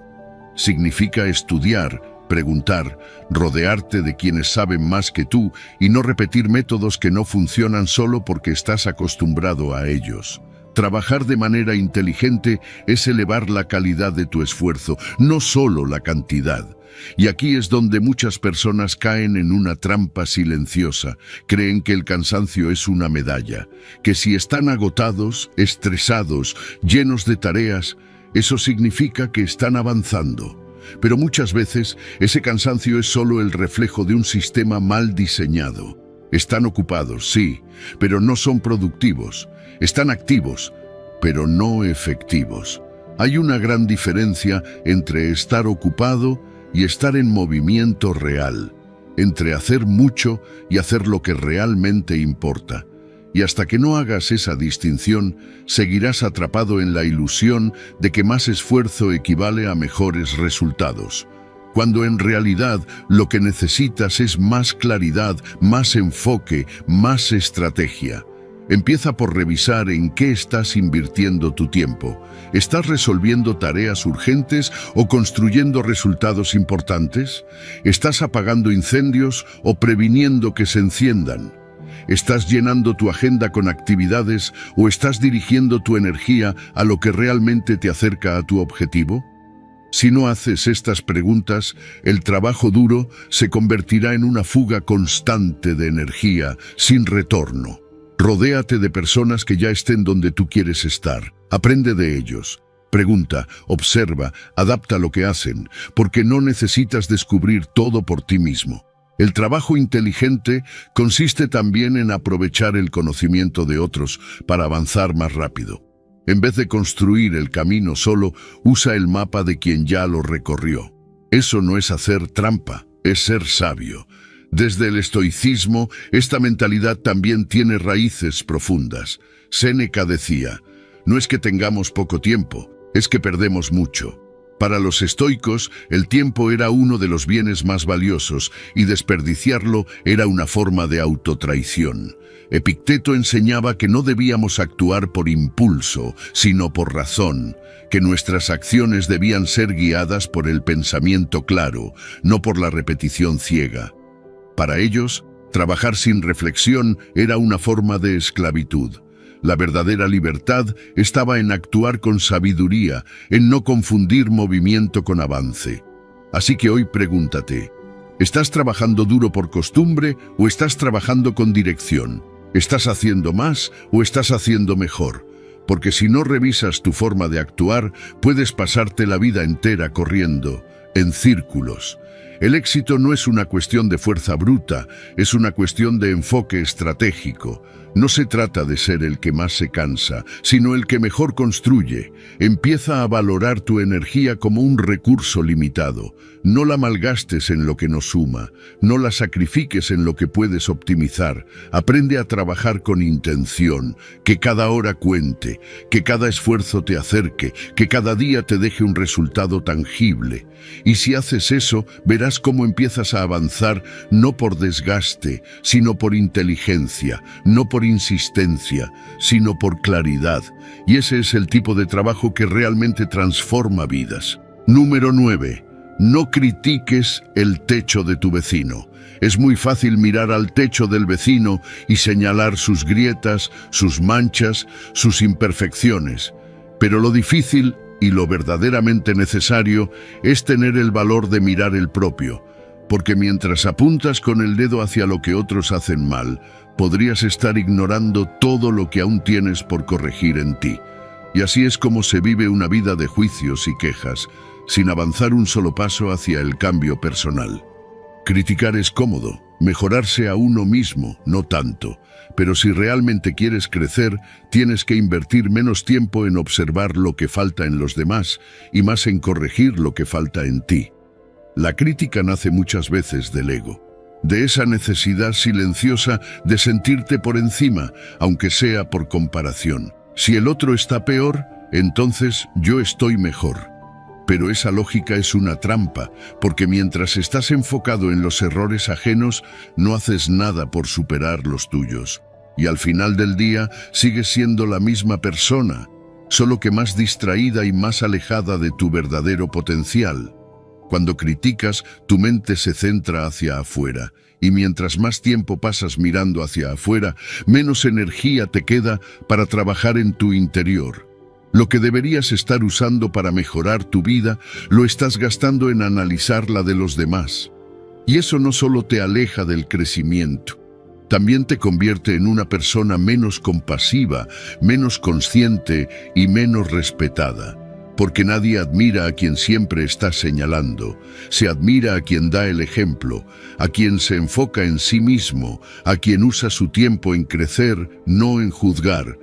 Significa estudiar, preguntar, rodearte de quienes saben más que tú y no repetir métodos que no funcionan solo porque estás acostumbrado a ellos. Trabajar de manera inteligente es elevar la calidad de tu esfuerzo, no solo la cantidad. Y aquí es donde muchas personas caen en una trampa silenciosa. Creen que el cansancio es una medalla, que si están agotados, estresados, llenos de tareas, eso significa que están avanzando. Pero muchas veces ese cansancio es solo el reflejo de un sistema mal diseñado. Están ocupados, sí, pero no son productivos. Están activos, pero no efectivos. Hay una gran diferencia entre estar ocupado y estar en movimiento real, entre hacer mucho y hacer lo que realmente importa. Y hasta que no hagas esa distinción, seguirás atrapado en la ilusión de que más esfuerzo equivale a mejores resultados, cuando en realidad lo que necesitas es más claridad, más enfoque, más estrategia. Empieza por revisar en qué estás invirtiendo tu tiempo. ¿Estás resolviendo tareas urgentes o construyendo resultados importantes? ¿Estás apagando incendios o previniendo que se enciendan? ¿Estás llenando tu agenda con actividades o estás dirigiendo tu energía a lo que realmente te acerca a tu objetivo? Si no haces estas preguntas, el trabajo duro se convertirá en una fuga constante de energía, sin retorno. Rodéate de personas que ya estén donde tú quieres estar. Aprende de ellos. Pregunta, observa, adapta lo que hacen, porque no necesitas descubrir todo por ti mismo. El trabajo inteligente consiste también en aprovechar el conocimiento de otros para avanzar más rápido. En vez de construir el camino solo, usa el mapa de quien ya lo recorrió. Eso no es hacer trampa, es ser sabio. Desde el estoicismo, esta mentalidad también tiene raíces profundas. Séneca decía, no es que tengamos poco tiempo, es que perdemos mucho. Para los estoicos, el tiempo era uno de los bienes más valiosos y desperdiciarlo era una forma de autotraición. Epicteto enseñaba que no debíamos actuar por impulso, sino por razón, que nuestras acciones debían ser guiadas por el pensamiento claro, no por la repetición ciega. Para ellos, trabajar sin reflexión era una forma de esclavitud. La verdadera libertad estaba en actuar con sabiduría, en no confundir movimiento con avance. Así que hoy pregúntate, ¿estás trabajando duro por costumbre o estás trabajando con dirección? ¿Estás haciendo más o estás haciendo mejor? Porque si no revisas tu forma de actuar, puedes pasarte la vida entera corriendo en círculos. El éxito no es una cuestión de fuerza bruta, es una cuestión de enfoque estratégico. No se trata de ser el que más se cansa, sino el que mejor construye. Empieza a valorar tu energía como un recurso limitado. No la malgastes en lo que no suma, no la sacrifiques en lo que puedes optimizar. Aprende a trabajar con intención, que cada hora cuente, que cada esfuerzo te acerque, que cada día te deje un resultado tangible. Y si haces eso, verás cómo empiezas a avanzar no por desgaste, sino por inteligencia, no por insistencia, sino por claridad. Y ese es el tipo de trabajo que realmente transforma vidas. Número 9. No critiques el techo de tu vecino. Es muy fácil mirar al techo del vecino y señalar sus grietas, sus manchas, sus imperfecciones. Pero lo difícil y lo verdaderamente necesario es tener el valor de mirar el propio, porque mientras apuntas con el dedo hacia lo que otros hacen mal, podrías estar ignorando todo lo que aún tienes por corregir en ti. Y así es como se vive una vida de juicios y quejas, sin avanzar un solo paso hacia el cambio personal. Criticar es cómodo, mejorarse a uno mismo, no tanto. Pero si realmente quieres crecer, tienes que invertir menos tiempo en observar lo que falta en los demás y más en corregir lo que falta en ti. La crítica nace muchas veces del ego, de esa necesidad silenciosa de sentirte por encima, aunque sea por comparación. Si el otro está peor, entonces yo estoy mejor. Pero esa lógica es una trampa, porque mientras estás enfocado en los errores ajenos, no haces nada por superar los tuyos. Y al final del día, sigues siendo la misma persona, solo que más distraída y más alejada de tu verdadero potencial. Cuando criticas, tu mente se centra hacia afuera, y mientras más tiempo pasas mirando hacia afuera, menos energía te queda para trabajar en tu interior. Lo que deberías estar usando para mejorar tu vida, lo estás gastando en analizar la de los demás. Y eso no solo te aleja del crecimiento, también te convierte en una persona menos compasiva, menos consciente y menos respetada. Porque nadie admira a quien siempre está señalando, se admira a quien da el ejemplo, a quien se enfoca en sí mismo, a quien usa su tiempo en crecer, no en juzgar.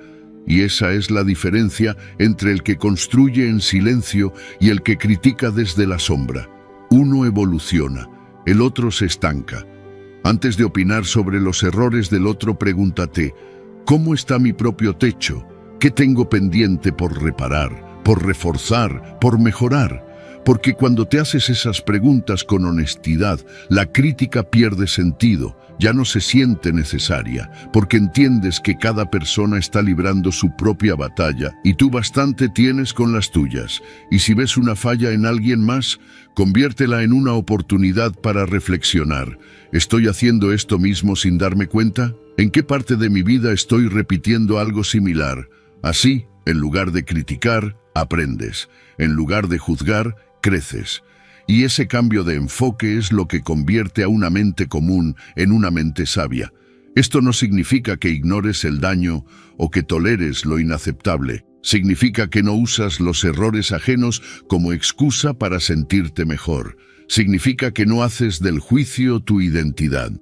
Y esa es la diferencia entre el que construye en silencio y el que critica desde la sombra. Uno evoluciona, el otro se estanca. Antes de opinar sobre los errores del otro, pregúntate, ¿cómo está mi propio techo? ¿Qué tengo pendiente por reparar, por reforzar, por mejorar? Porque cuando te haces esas preguntas con honestidad, la crítica pierde sentido, ya no se siente necesaria, porque entiendes que cada persona está librando su propia batalla y tú bastante tienes con las tuyas. Y si ves una falla en alguien más, conviértela en una oportunidad para reflexionar. ¿Estoy haciendo esto mismo sin darme cuenta? ¿En qué parte de mi vida estoy repitiendo algo similar? Así, en lugar de criticar, aprendes. En lugar de juzgar, creces. Y ese cambio de enfoque es lo que convierte a una mente común en una mente sabia. Esto no significa que ignores el daño o que toleres lo inaceptable. Significa que no usas los errores ajenos como excusa para sentirte mejor. Significa que no haces del juicio tu identidad.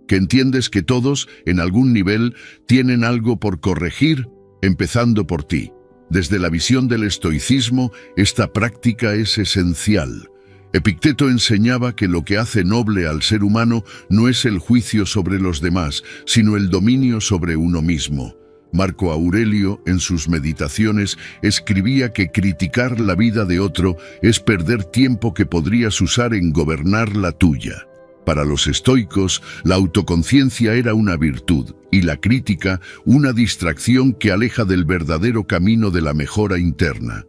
Que entiendes que todos, en algún nivel, tienen algo por corregir, empezando por ti. Desde la visión del estoicismo, esta práctica es esencial. Epicteto enseñaba que lo que hace noble al ser humano no es el juicio sobre los demás, sino el dominio sobre uno mismo. Marco Aurelio, en sus meditaciones, escribía que criticar la vida de otro es perder tiempo que podrías usar en gobernar la tuya. Para los estoicos, la autoconciencia era una virtud y la crítica una distracción que aleja del verdadero camino de la mejora interna.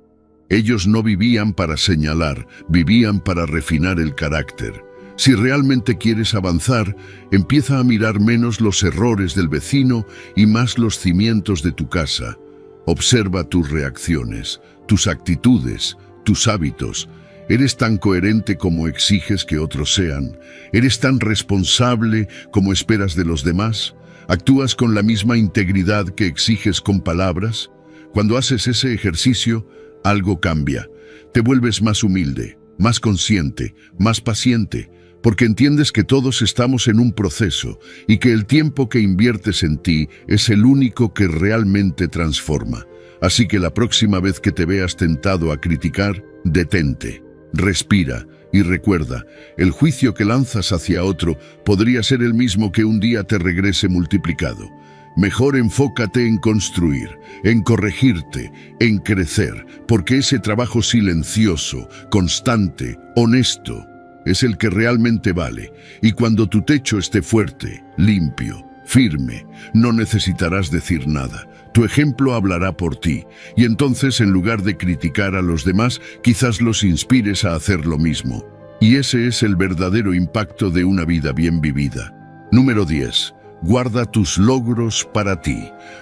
Ellos no vivían para señalar, vivían para refinar el carácter. Si realmente quieres avanzar, empieza a mirar menos los errores del vecino y más los cimientos de tu casa. Observa tus reacciones, tus actitudes, tus hábitos. ¿Eres tan coherente como exiges que otros sean? ¿Eres tan responsable como esperas de los demás? ¿Actúas con la misma integridad que exiges con palabras? Cuando haces ese ejercicio, algo cambia. Te vuelves más humilde, más consciente, más paciente, porque entiendes que todos estamos en un proceso y que el tiempo que inviertes en ti es el único que realmente transforma. Así que la próxima vez que te veas tentado a criticar, detente, respira y recuerda, el juicio que lanzas hacia otro podría ser el mismo que un día te regrese multiplicado. Mejor enfócate en construir, en corregirte, en crecer, porque ese trabajo silencioso, constante, honesto, es el que realmente vale. Y cuando tu techo esté fuerte, limpio, firme, no necesitarás decir nada. Tu ejemplo hablará por ti, y entonces en lugar de criticar a los demás, quizás los inspires a hacer lo mismo. Y ese es el verdadero impacto de una vida bien vivida. Número 10. Guarda tus logros para ti.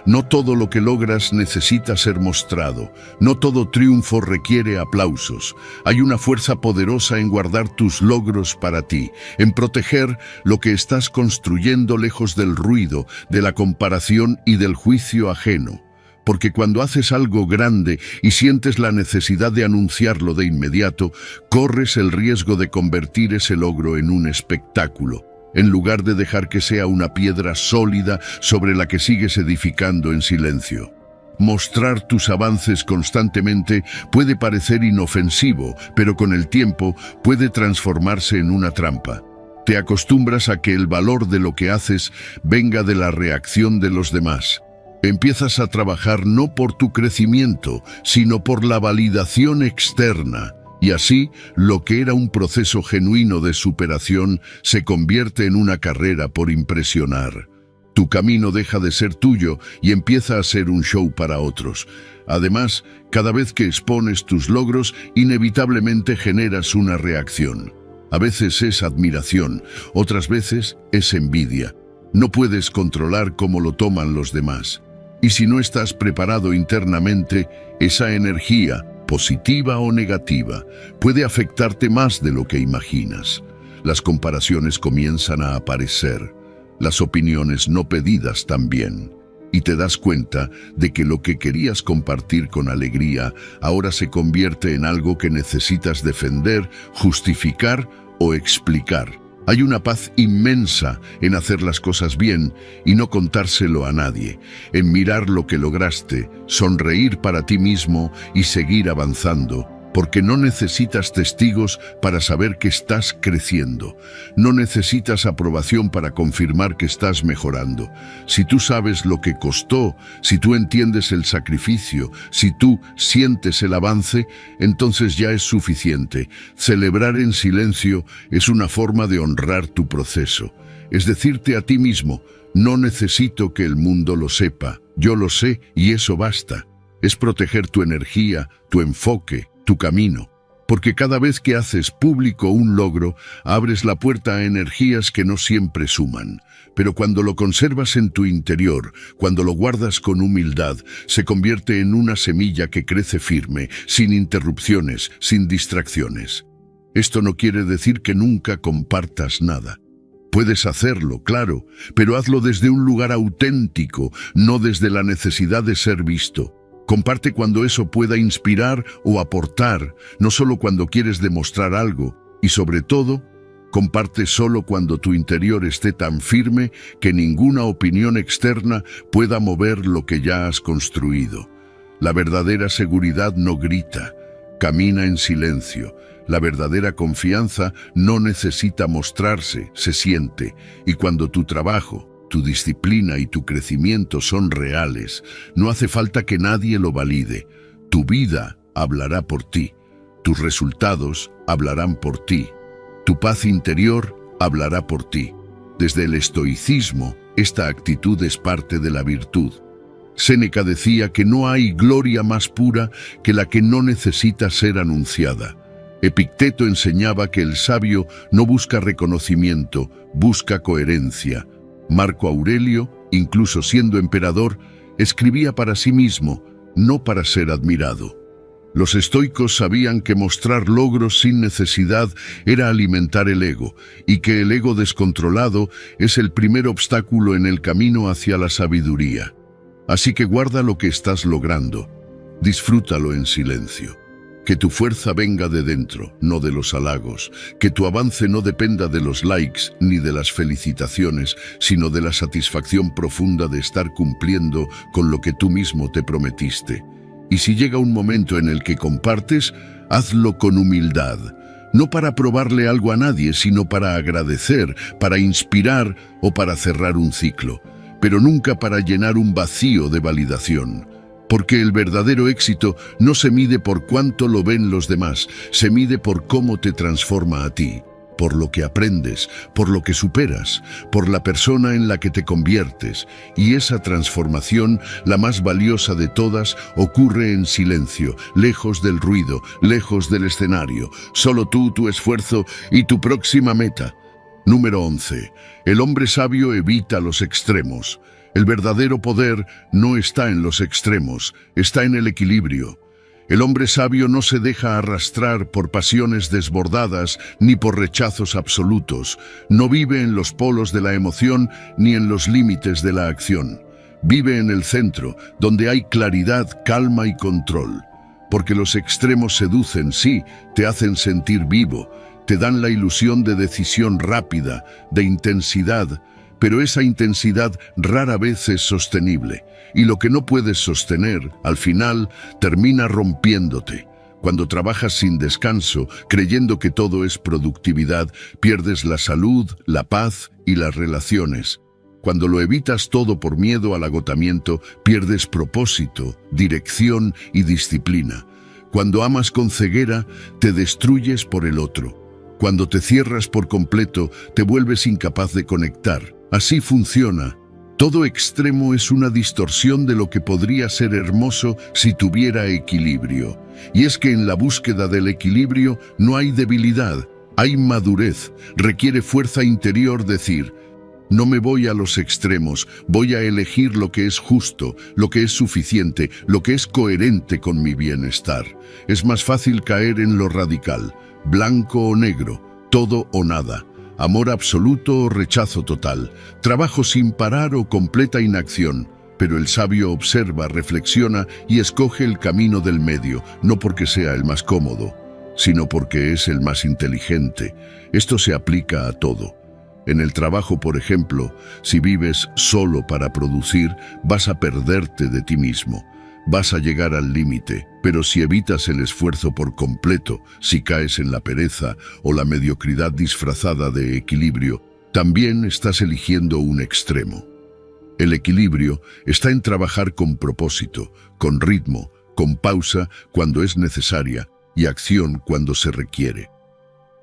No todo lo que logras necesita ser mostrado. No todo triunfo requiere aplausos. Hay una fuerza poderosa en guardar tus logros para ti, en proteger lo que estás construyendo lejos del ruido, de la comparación y del juicio ajeno. Porque cuando haces algo grande y sientes la necesidad de anunciarlo de inmediato, corres el riesgo de convertir ese logro en un espectáculo, en lugar de dejar que sea una piedra sólida sobre la que sigues edificando en silencio. Mostrar tus avances constantemente puede parecer inofensivo, pero con el tiempo puede transformarse en una trampa. Te acostumbras a que el valor de lo que haces venga de la reacción de los demás. Empiezas a trabajar no por tu crecimiento, sino por la validación externa. Y así, lo que era un proceso genuino de superación se convierte en una carrera por impresionar. Tu camino deja de ser tuyo y empieza a ser un show para otros. Además, cada vez que expones tus logros, inevitablemente generas una reacción. A veces es admiración, otras veces es envidia. No puedes controlar cómo lo toman los demás. Y si no estás preparado internamente, esa energía, positiva o negativa, puede afectarte más de lo que imaginas. Las comparaciones comienzan a aparecer, las opiniones no pedidas también, y te das cuenta de que lo que querías compartir con alegría ahora se convierte en algo que necesitas defender, justificar o explicar. Hay una paz inmensa en hacer las cosas bien y no contárselo a nadie, en mirar lo que lograste, sonreír para ti mismo y seguir avanzando, porque no necesitas testigos para saber que estás creciendo. No necesitas aprobación para confirmar que estás mejorando. Si tú sabes lo que costó, si tú entiendes el sacrificio, si tú sientes el avance, entonces ya es suficiente. Celebrar en silencio es una forma de honrar tu proceso. Es decirte a ti mismo, no necesito que el mundo lo sepa, yo lo sé y eso basta. Es proteger tu energía, tu enfoque, tu camino, porque cada vez que haces público un logro, abres la puerta a energías que no siempre suman. Pero cuando lo conservas en tu interior, cuando lo guardas con humildad, se convierte en una semilla que crece firme, sin interrupciones, sin distracciones. Esto no quiere decir que nunca compartas nada. Puedes hacerlo, claro, pero hazlo desde un lugar auténtico, no desde la necesidad de ser visto. Comparte cuando eso pueda inspirar o aportar, no solo cuando quieres demostrar algo, y sobre todo, comparte solo cuando tu interior esté tan firme que ninguna opinión externa pueda mover lo que ya has construido. La verdadera seguridad no grita, camina en silencio. La verdadera confianza no necesita mostrarse, se siente, y cuando tu trabajo, tu disciplina y tu crecimiento son reales, no hace falta que nadie lo valide. Tu vida hablará por ti, tus resultados hablarán por ti, tu paz interior hablará por ti. Desde el estoicismo, esta actitud es parte de la virtud. Séneca decía que no hay gloria más pura que la que no necesita ser anunciada. Epicteto enseñaba que el sabio no busca reconocimiento, busca coherencia. Marco Aurelio, incluso siendo emperador, escribía para sí mismo, no para ser admirado. Los estoicos sabían que mostrar logros sin necesidad era alimentar el ego, y que el ego descontrolado es el primer obstáculo en el camino hacia la sabiduría. Así que guarda lo que estás logrando, disfrútalo en silencio. Que tu fuerza venga de dentro, no de los halagos, que tu avance no dependa de los likes ni de las felicitaciones, sino de la satisfacción profunda de estar cumpliendo con lo que tú mismo te prometiste. Y si llega un momento en el que compartes, hazlo con humildad, no para probarle algo a nadie, sino para agradecer, para inspirar o para cerrar un ciclo, pero nunca para llenar un vacío de validación. Porque el verdadero éxito no se mide por cuánto lo ven los demás, se mide por cómo te transforma a ti, por lo que aprendes, por lo que superas, por la persona en la que te conviertes. Y esa transformación, la más valiosa de todas, ocurre en silencio, lejos del ruido, lejos del escenario. Solo tú, tu esfuerzo y tu próxima meta. Número 11. El hombre sabio evita los extremos. El verdadero poder no está en los extremos, está en el equilibrio. El hombre sabio no se deja arrastrar por pasiones desbordadas ni por rechazos absolutos. No vive en los polos de la emoción ni en los límites de la acción. Vive en el centro, donde hay claridad, calma y control. Porque los extremos seducen, sí, te hacen sentir vivo, te dan la ilusión de decisión rápida, de intensidad, pero esa intensidad rara vez es sostenible, y lo que no puedes sostener, al final, termina rompiéndote. Cuando trabajas sin descanso, creyendo que todo es productividad, pierdes la salud, la paz y las relaciones. Cuando lo evitas todo por miedo al agotamiento, pierdes propósito, dirección y disciplina. Cuando amas con ceguera, te destruyes por el otro. Cuando te cierras por completo, te vuelves incapaz de conectar. Así funciona. Todo extremo es una distorsión de lo que podría ser hermoso si tuviera equilibrio. Y es que en la búsqueda del equilibrio no hay debilidad, hay madurez. Requiere fuerza interior decir, no me voy a los extremos, voy a elegir lo que es justo, lo que es suficiente, lo que es coherente con mi bienestar. Es más fácil caer en lo radical, blanco o negro, todo o nada. Amor absoluto o rechazo total, trabajo sin parar o completa inacción. Pero el sabio observa, reflexiona y escoge el camino del medio, no porque sea el más cómodo, sino porque es el más inteligente. Esto se aplica a todo. En el trabajo, por ejemplo, si vives solo para producir, vas a perderte de ti mismo. Vas a llegar al límite, pero si evitas el esfuerzo por completo, si caes en la pereza o la mediocridad disfrazada de equilibrio, también estás eligiendo un extremo. El equilibrio está en trabajar con propósito, con ritmo, con pausa cuando es necesaria y acción cuando se requiere.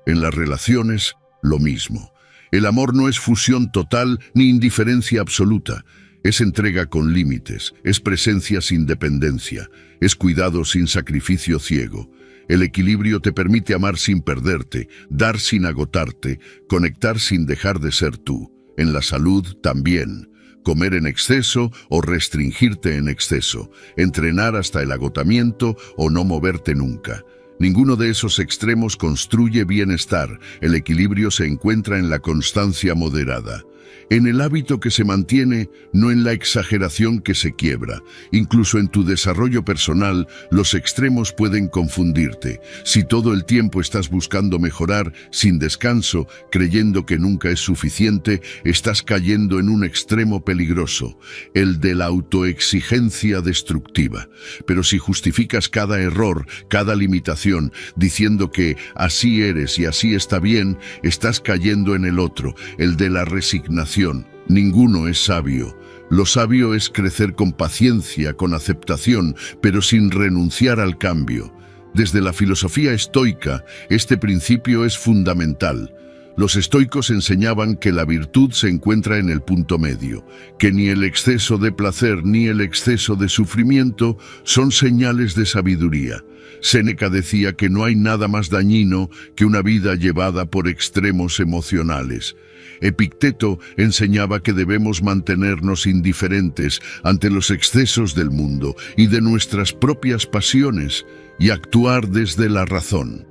En las relaciones, lo mismo. El amor no es fusión total ni indiferencia absoluta. Es entrega con límites, es presencia sin dependencia, es cuidado sin sacrificio ciego. El equilibrio te permite amar sin perderte, dar sin agotarte, conectar sin dejar de ser tú. En la salud también. Comer en exceso o restringirte en exceso, entrenar hasta el agotamiento o no moverte nunca. Ninguno de esos extremos construye bienestar, el equilibrio se encuentra en la constancia moderada. En el hábito que se mantiene, no en la exageración que se quiebra. Incluso en tu desarrollo personal, los extremos pueden confundirte. Si todo el tiempo estás buscando mejorar sin descanso, creyendo que nunca es suficiente, estás cayendo en un extremo peligroso, el de la autoexigencia destructiva. Pero si justificas cada error, cada limitación, diciendo que así eres y así está bien, estás cayendo en el otro, el de la resignación. Ninguno es sabio. Lo sabio es crecer con paciencia, con aceptación, pero sin renunciar al cambio. Desde la filosofía estoica, este principio es fundamental. Los estoicos enseñaban que la virtud se encuentra en el punto medio, que ni el exceso de placer ni el exceso de sufrimiento son señales de sabiduría. Séneca decía que no hay nada más dañino que una vida llevada por extremos emocionales. Epicteto enseñaba que debemos mantenernos indiferentes ante los excesos del mundo y de nuestras propias pasiones y actuar desde la razón.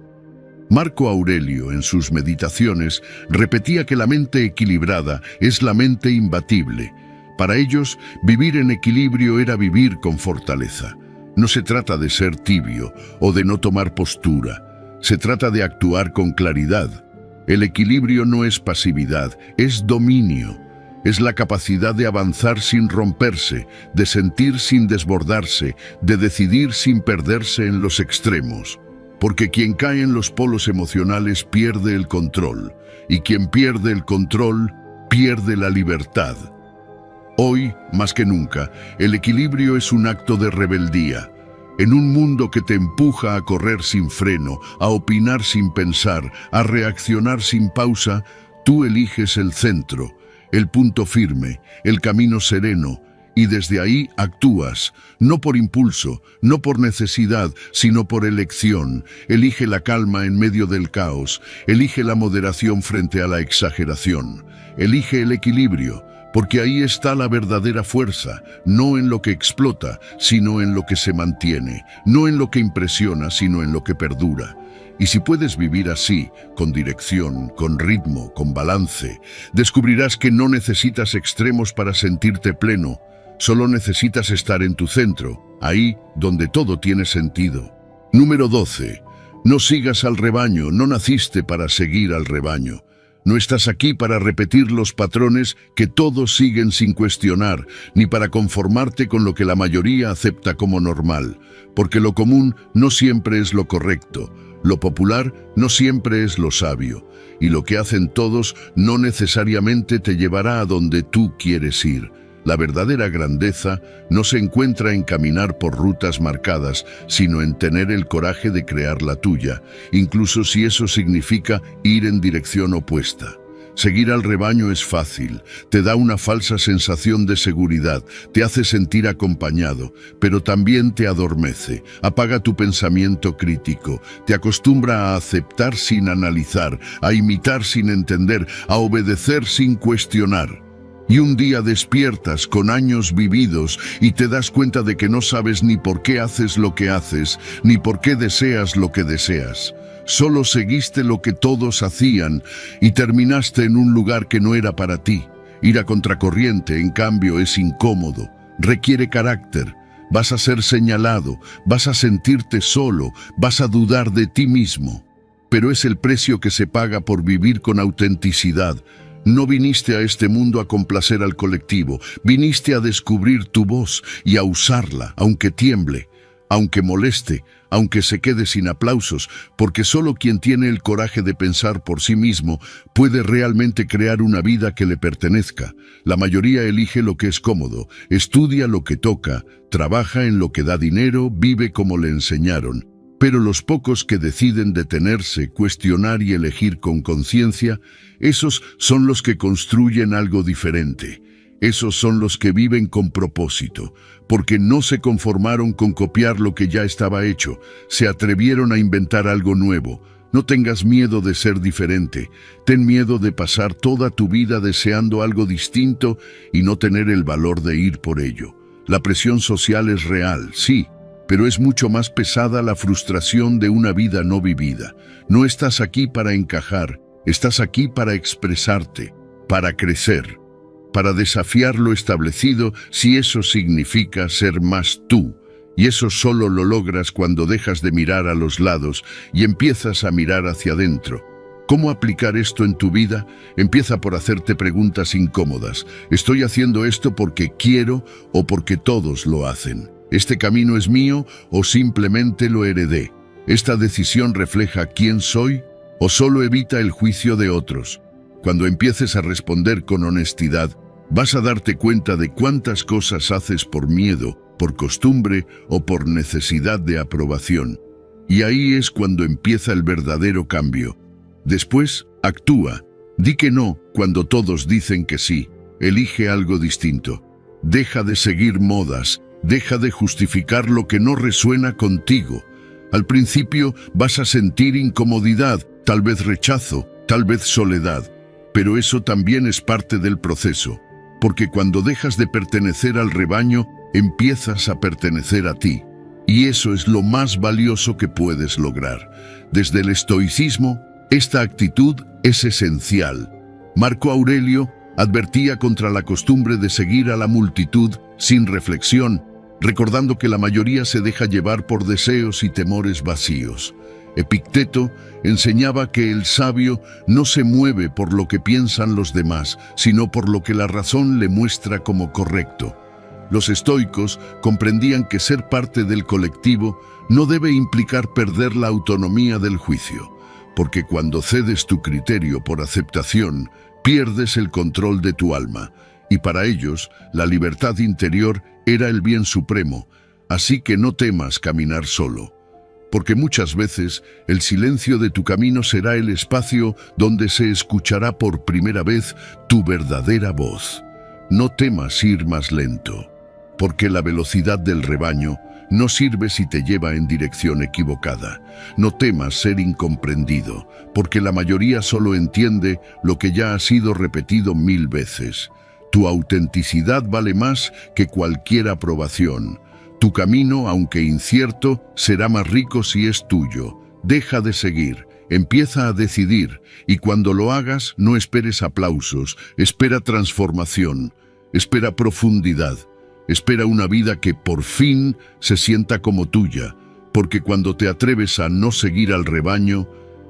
Marco Aurelio, en sus meditaciones, repetía que la mente equilibrada es la mente imbatible. Para ellos, vivir en equilibrio era vivir con fortaleza. No se trata de ser tibio o de no tomar postura. Se trata de actuar con claridad. El equilibrio no es pasividad, es dominio. Es la capacidad de avanzar sin romperse, de sentir sin desbordarse, de decidir sin perderse en los extremos. Porque quien cae en los polos emocionales pierde el control, y quien pierde el control pierde la libertad. Hoy, más que nunca, el equilibrio es un acto de rebeldía. En un mundo que te empuja a correr sin freno, a opinar sin pensar, a reaccionar sin pausa, tú eliges el centro, el punto firme, el camino sereno, y desde ahí actúas, no por impulso, no por necesidad, sino por elección. Elige la calma en medio del caos, elige la moderación frente a la exageración, elige el equilibrio, porque ahí está la verdadera fuerza, no en lo que explota, sino en lo que se mantiene, no en lo que impresiona, sino en lo que perdura. Y si puedes vivir así, con dirección, con ritmo, con balance, descubrirás que no necesitas extremos para sentirte pleno. Solo necesitas estar en tu centro, ahí donde todo tiene sentido. Número 12. No sigas al rebaño, no naciste para seguir al rebaño. No estás aquí para repetir los patrones que todos siguen sin cuestionar, ni para conformarte con lo que la mayoría acepta como normal, porque lo común no siempre es lo correcto, lo popular no siempre es lo sabio, y lo que hacen todos no necesariamente te llevará a donde tú quieres ir. La verdadera grandeza no se encuentra en caminar por rutas marcadas, sino en tener el coraje de crear la tuya, incluso si eso significa ir en dirección opuesta. Seguir al rebaño es fácil, te da una falsa sensación de seguridad, te hace sentir acompañado, pero también te adormece, apaga tu pensamiento crítico, te acostumbra a aceptar sin analizar, a imitar sin entender, a obedecer sin cuestionar. Y un día despiertas con años vividos y te das cuenta de que no sabes ni por qué haces lo que haces, ni por qué deseas lo que deseas. Solo seguiste lo que todos hacían y terminaste en un lugar que no era para ti. Ir a contracorriente, en cambio, es incómodo, requiere carácter. Vas a ser señalado, vas a sentirte solo, vas a dudar de ti mismo. Pero es el precio que se paga por vivir con autenticidad. No viniste a este mundo a complacer al colectivo, viniste a descubrir tu voz y a usarla, aunque tiemble, aunque moleste, aunque se quede sin aplausos, porque solo quien tiene el coraje de pensar por sí mismo puede realmente crear una vida que le pertenezca. La mayoría elige lo que es cómodo, estudia lo que toca, trabaja en lo que da dinero, vive como le enseñaron. Pero los pocos que deciden detenerse, cuestionar y elegir con conciencia, esos son los que construyen algo diferente. Esos son los que viven con propósito, porque no se conformaron con copiar lo que ya estaba hecho, se atrevieron a inventar algo nuevo. No tengas miedo de ser diferente, ten miedo de pasar toda tu vida deseando algo distinto y no tener el valor de ir por ello. La presión social es real, sí, pero es mucho más pesada la frustración de una vida no vivida. No estás aquí para encajar, estás aquí para expresarte, para crecer, para desafiar lo establecido si eso significa ser más tú. Y eso solo lo logras cuando dejas de mirar a los lados y empiezas a mirar hacia adentro. ¿Cómo aplicar esto en tu vida? Empieza por hacerte preguntas incómodas. ¿Estoy haciendo esto porque quiero o porque todos lo hacen? ¿Este camino es mío o simplemente lo heredé? ¿Esta decisión refleja quién soy o solo evita el juicio de otros? Cuando empieces a responder con honestidad, Vas a darte cuenta de cuántas cosas haces por miedo, por costumbre o por necesidad de aprobación. Y ahí es cuando empieza el verdadero cambio. Después, actúa. Di que no cuando todos dicen que sí. Elige algo distinto. Deja de seguir modas. Deja de justificar lo que no resuena contigo. Al principio vas a sentir incomodidad, tal vez rechazo, tal vez soledad. Pero eso también es parte del proceso. Porque cuando dejas de pertenecer al rebaño, empiezas a pertenecer a ti. Y eso es lo más valioso que puedes lograr. Desde el estoicismo, esta actitud es esencial. Marco Aurelio advertía contra la costumbre de seguir a la multitud sin reflexión, recordando que la mayoría se deja llevar por deseos y temores vacíos. Epicteto enseñaba que el sabio no se mueve por lo que piensan los demás, sino por lo que la razón le muestra como correcto. Los estoicos comprendían que ser parte del colectivo no debe implicar perder la autonomía del juicio, porque cuando cedes tu criterio por aceptación, pierdes el control de tu alma, y para ellos la libertad interior era el bien supremo, así que no temas caminar solo. Porque muchas veces el silencio de tu camino será el espacio donde se escuchará por primera vez tu verdadera voz. No temas ir más lento, porque la velocidad del rebaño no sirve si te lleva en dirección equivocada. No temas ser incomprendido, porque la mayoría solo entiende lo que ya ha sido repetido 1000 veces. Tu autenticidad vale más que cualquier aprobación. Tu camino, aunque incierto, será más rico si es tuyo. Deja de seguir, empieza a decidir, y cuando lo hagas, no esperes aplausos, espera transformación, espera profundidad, espera una vida que por fin se sienta como tuya, porque cuando te atreves a no seguir al rebaño,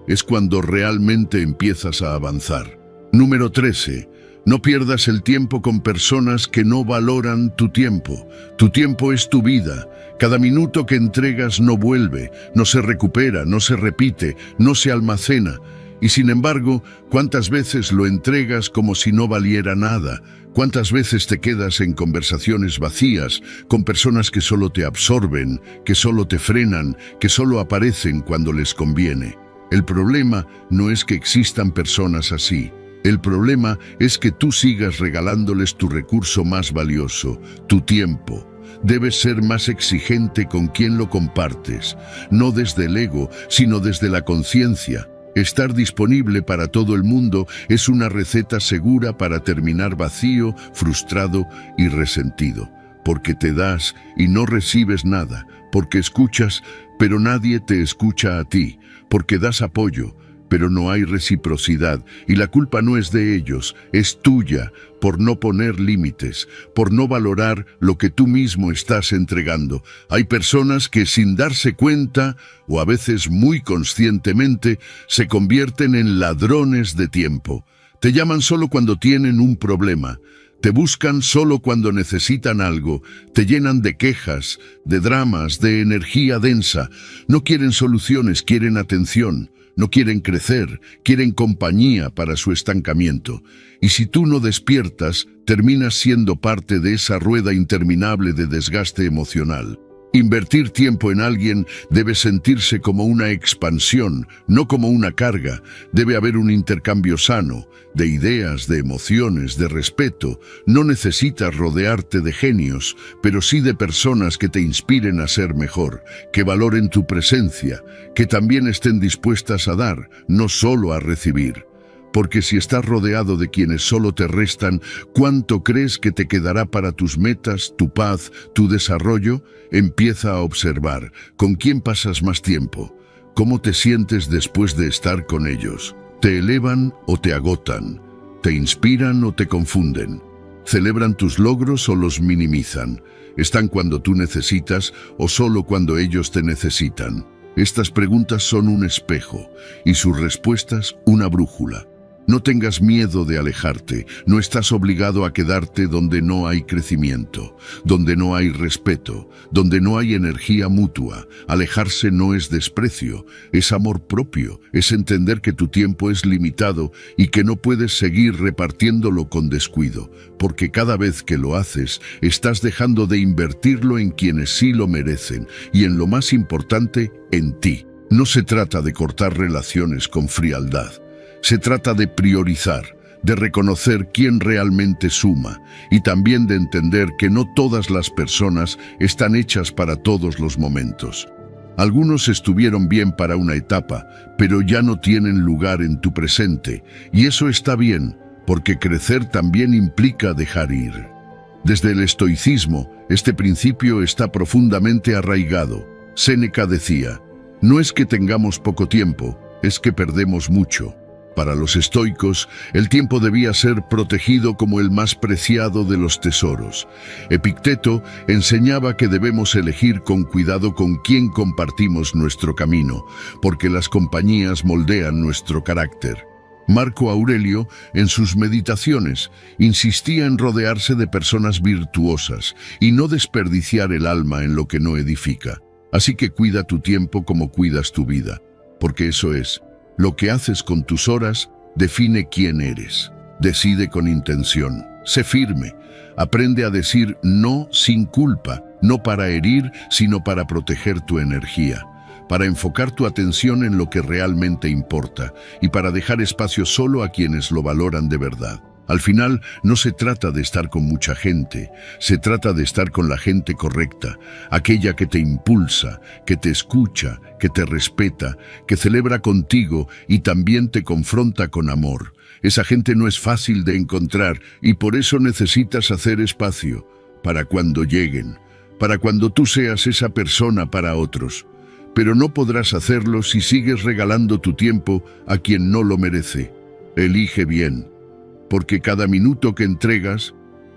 es cuando realmente empiezas a avanzar. Número 13. No pierdas el tiempo con personas que no valoran tu tiempo. Tu tiempo es tu vida. Cada minuto que entregas no vuelve, no se recupera, no se repite, no se almacena. Y sin embargo, ¿cuántas veces lo entregas como si no valiera nada? ¿Cuántas veces te quedas en conversaciones vacías, con personas que solo te absorben, que solo te frenan, que solo aparecen cuando les conviene? El problema no es que existan personas así. El problema es que tú sigas regalándoles tu recurso más valioso, tu tiempo. Debes ser más exigente con quien lo compartes, no desde el ego, sino desde la conciencia. Estar disponible para todo el mundo es una receta segura para terminar vacío, frustrado y resentido. Porque te das y no recibes nada, porque escuchas, pero nadie te escucha a ti, porque das apoyo, pero no hay reciprocidad, y la culpa no es de ellos, es tuya, por no poner límites, por no valorar lo que tú mismo estás entregando. Hay personas que sin darse cuenta, o a veces muy conscientemente, se convierten en ladrones de tiempo. Te llaman solo cuando tienen un problema. Te buscan solo cuando necesitan algo, te llenan de quejas, de dramas, de energía densa. No quieren soluciones, quieren atención. No quieren crecer, quieren compañía para su estancamiento. Y si tú no despiertas, terminas siendo parte de esa rueda interminable de desgaste emocional. Invertir tiempo en alguien debe sentirse como una expansión, no como una carga. Debe haber un intercambio sano, de ideas, de emociones, de respeto. No necesitas rodearte de genios, pero sí de personas que te inspiren a ser mejor, que valoren tu presencia, que también estén dispuestas a dar, no solo a recibir. Porque si estás rodeado de quienes solo te restan, ¿cuánto crees que te quedará para tus metas, tu paz, tu desarrollo? Empieza a observar con quién pasas más tiempo, cómo te sientes después de estar con ellos. ¿Te elevan o te agotan? ¿Te inspiran o te confunden? ¿Celebran tus logros o los minimizan? ¿Están cuando tú necesitas o solo cuando ellos te necesitan? Estas preguntas son un espejo y sus respuestas una brújula. No tengas miedo de alejarte, no estás obligado a quedarte donde no hay crecimiento, donde no hay respeto, donde no hay energía mutua. Alejarse no es desprecio, es amor propio, es entender que tu tiempo es limitado y que no puedes seguir repartiéndolo con descuido, porque cada vez que lo haces, estás dejando de invertirlo en quienes sí lo merecen y en lo más importante, en ti. No se trata de cortar relaciones con frialdad. Se trata de priorizar, de reconocer quién realmente suma y también de entender que no todas las personas están hechas para todos los momentos. Algunos estuvieron bien para una etapa, pero ya no tienen lugar en tu presente, y eso está bien, porque crecer también implica dejar ir. Desde el estoicismo, este principio está profundamente arraigado. Séneca decía: no es que tengamos poco tiempo, es que perdemos mucho. Para los estoicos, el tiempo debía ser protegido como el más preciado de los tesoros. Epicteto enseñaba que debemos elegir con cuidado con quién compartimos nuestro camino, porque las compañías moldean nuestro carácter. Marco Aurelio, en sus meditaciones, insistía en rodearse de personas virtuosas y no desperdiciar el alma en lo que no edifica. Así que cuida tu tiempo como cuidas tu vida, porque eso es. Lo que haces con tus horas define quién eres. Decide con intención. Sé firme. Aprende a decir no sin culpa, no para herir, sino para proteger tu energía, para enfocar tu atención en lo que realmente importa y para dejar espacio solo a quienes lo valoran de verdad. Al final, no se trata de estar con mucha gente, se trata de estar con la gente correcta, aquella que te impulsa, que te escucha, que te respeta, que celebra contigo y también te confronta con amor. Esa gente no es fácil de encontrar y por eso necesitas hacer espacio para cuando lleguen, para cuando tú seas esa persona para otros. Pero no podrás hacerlo si sigues regalando tu tiempo a quien no lo merece. Elige bien, porque cada minuto que entregas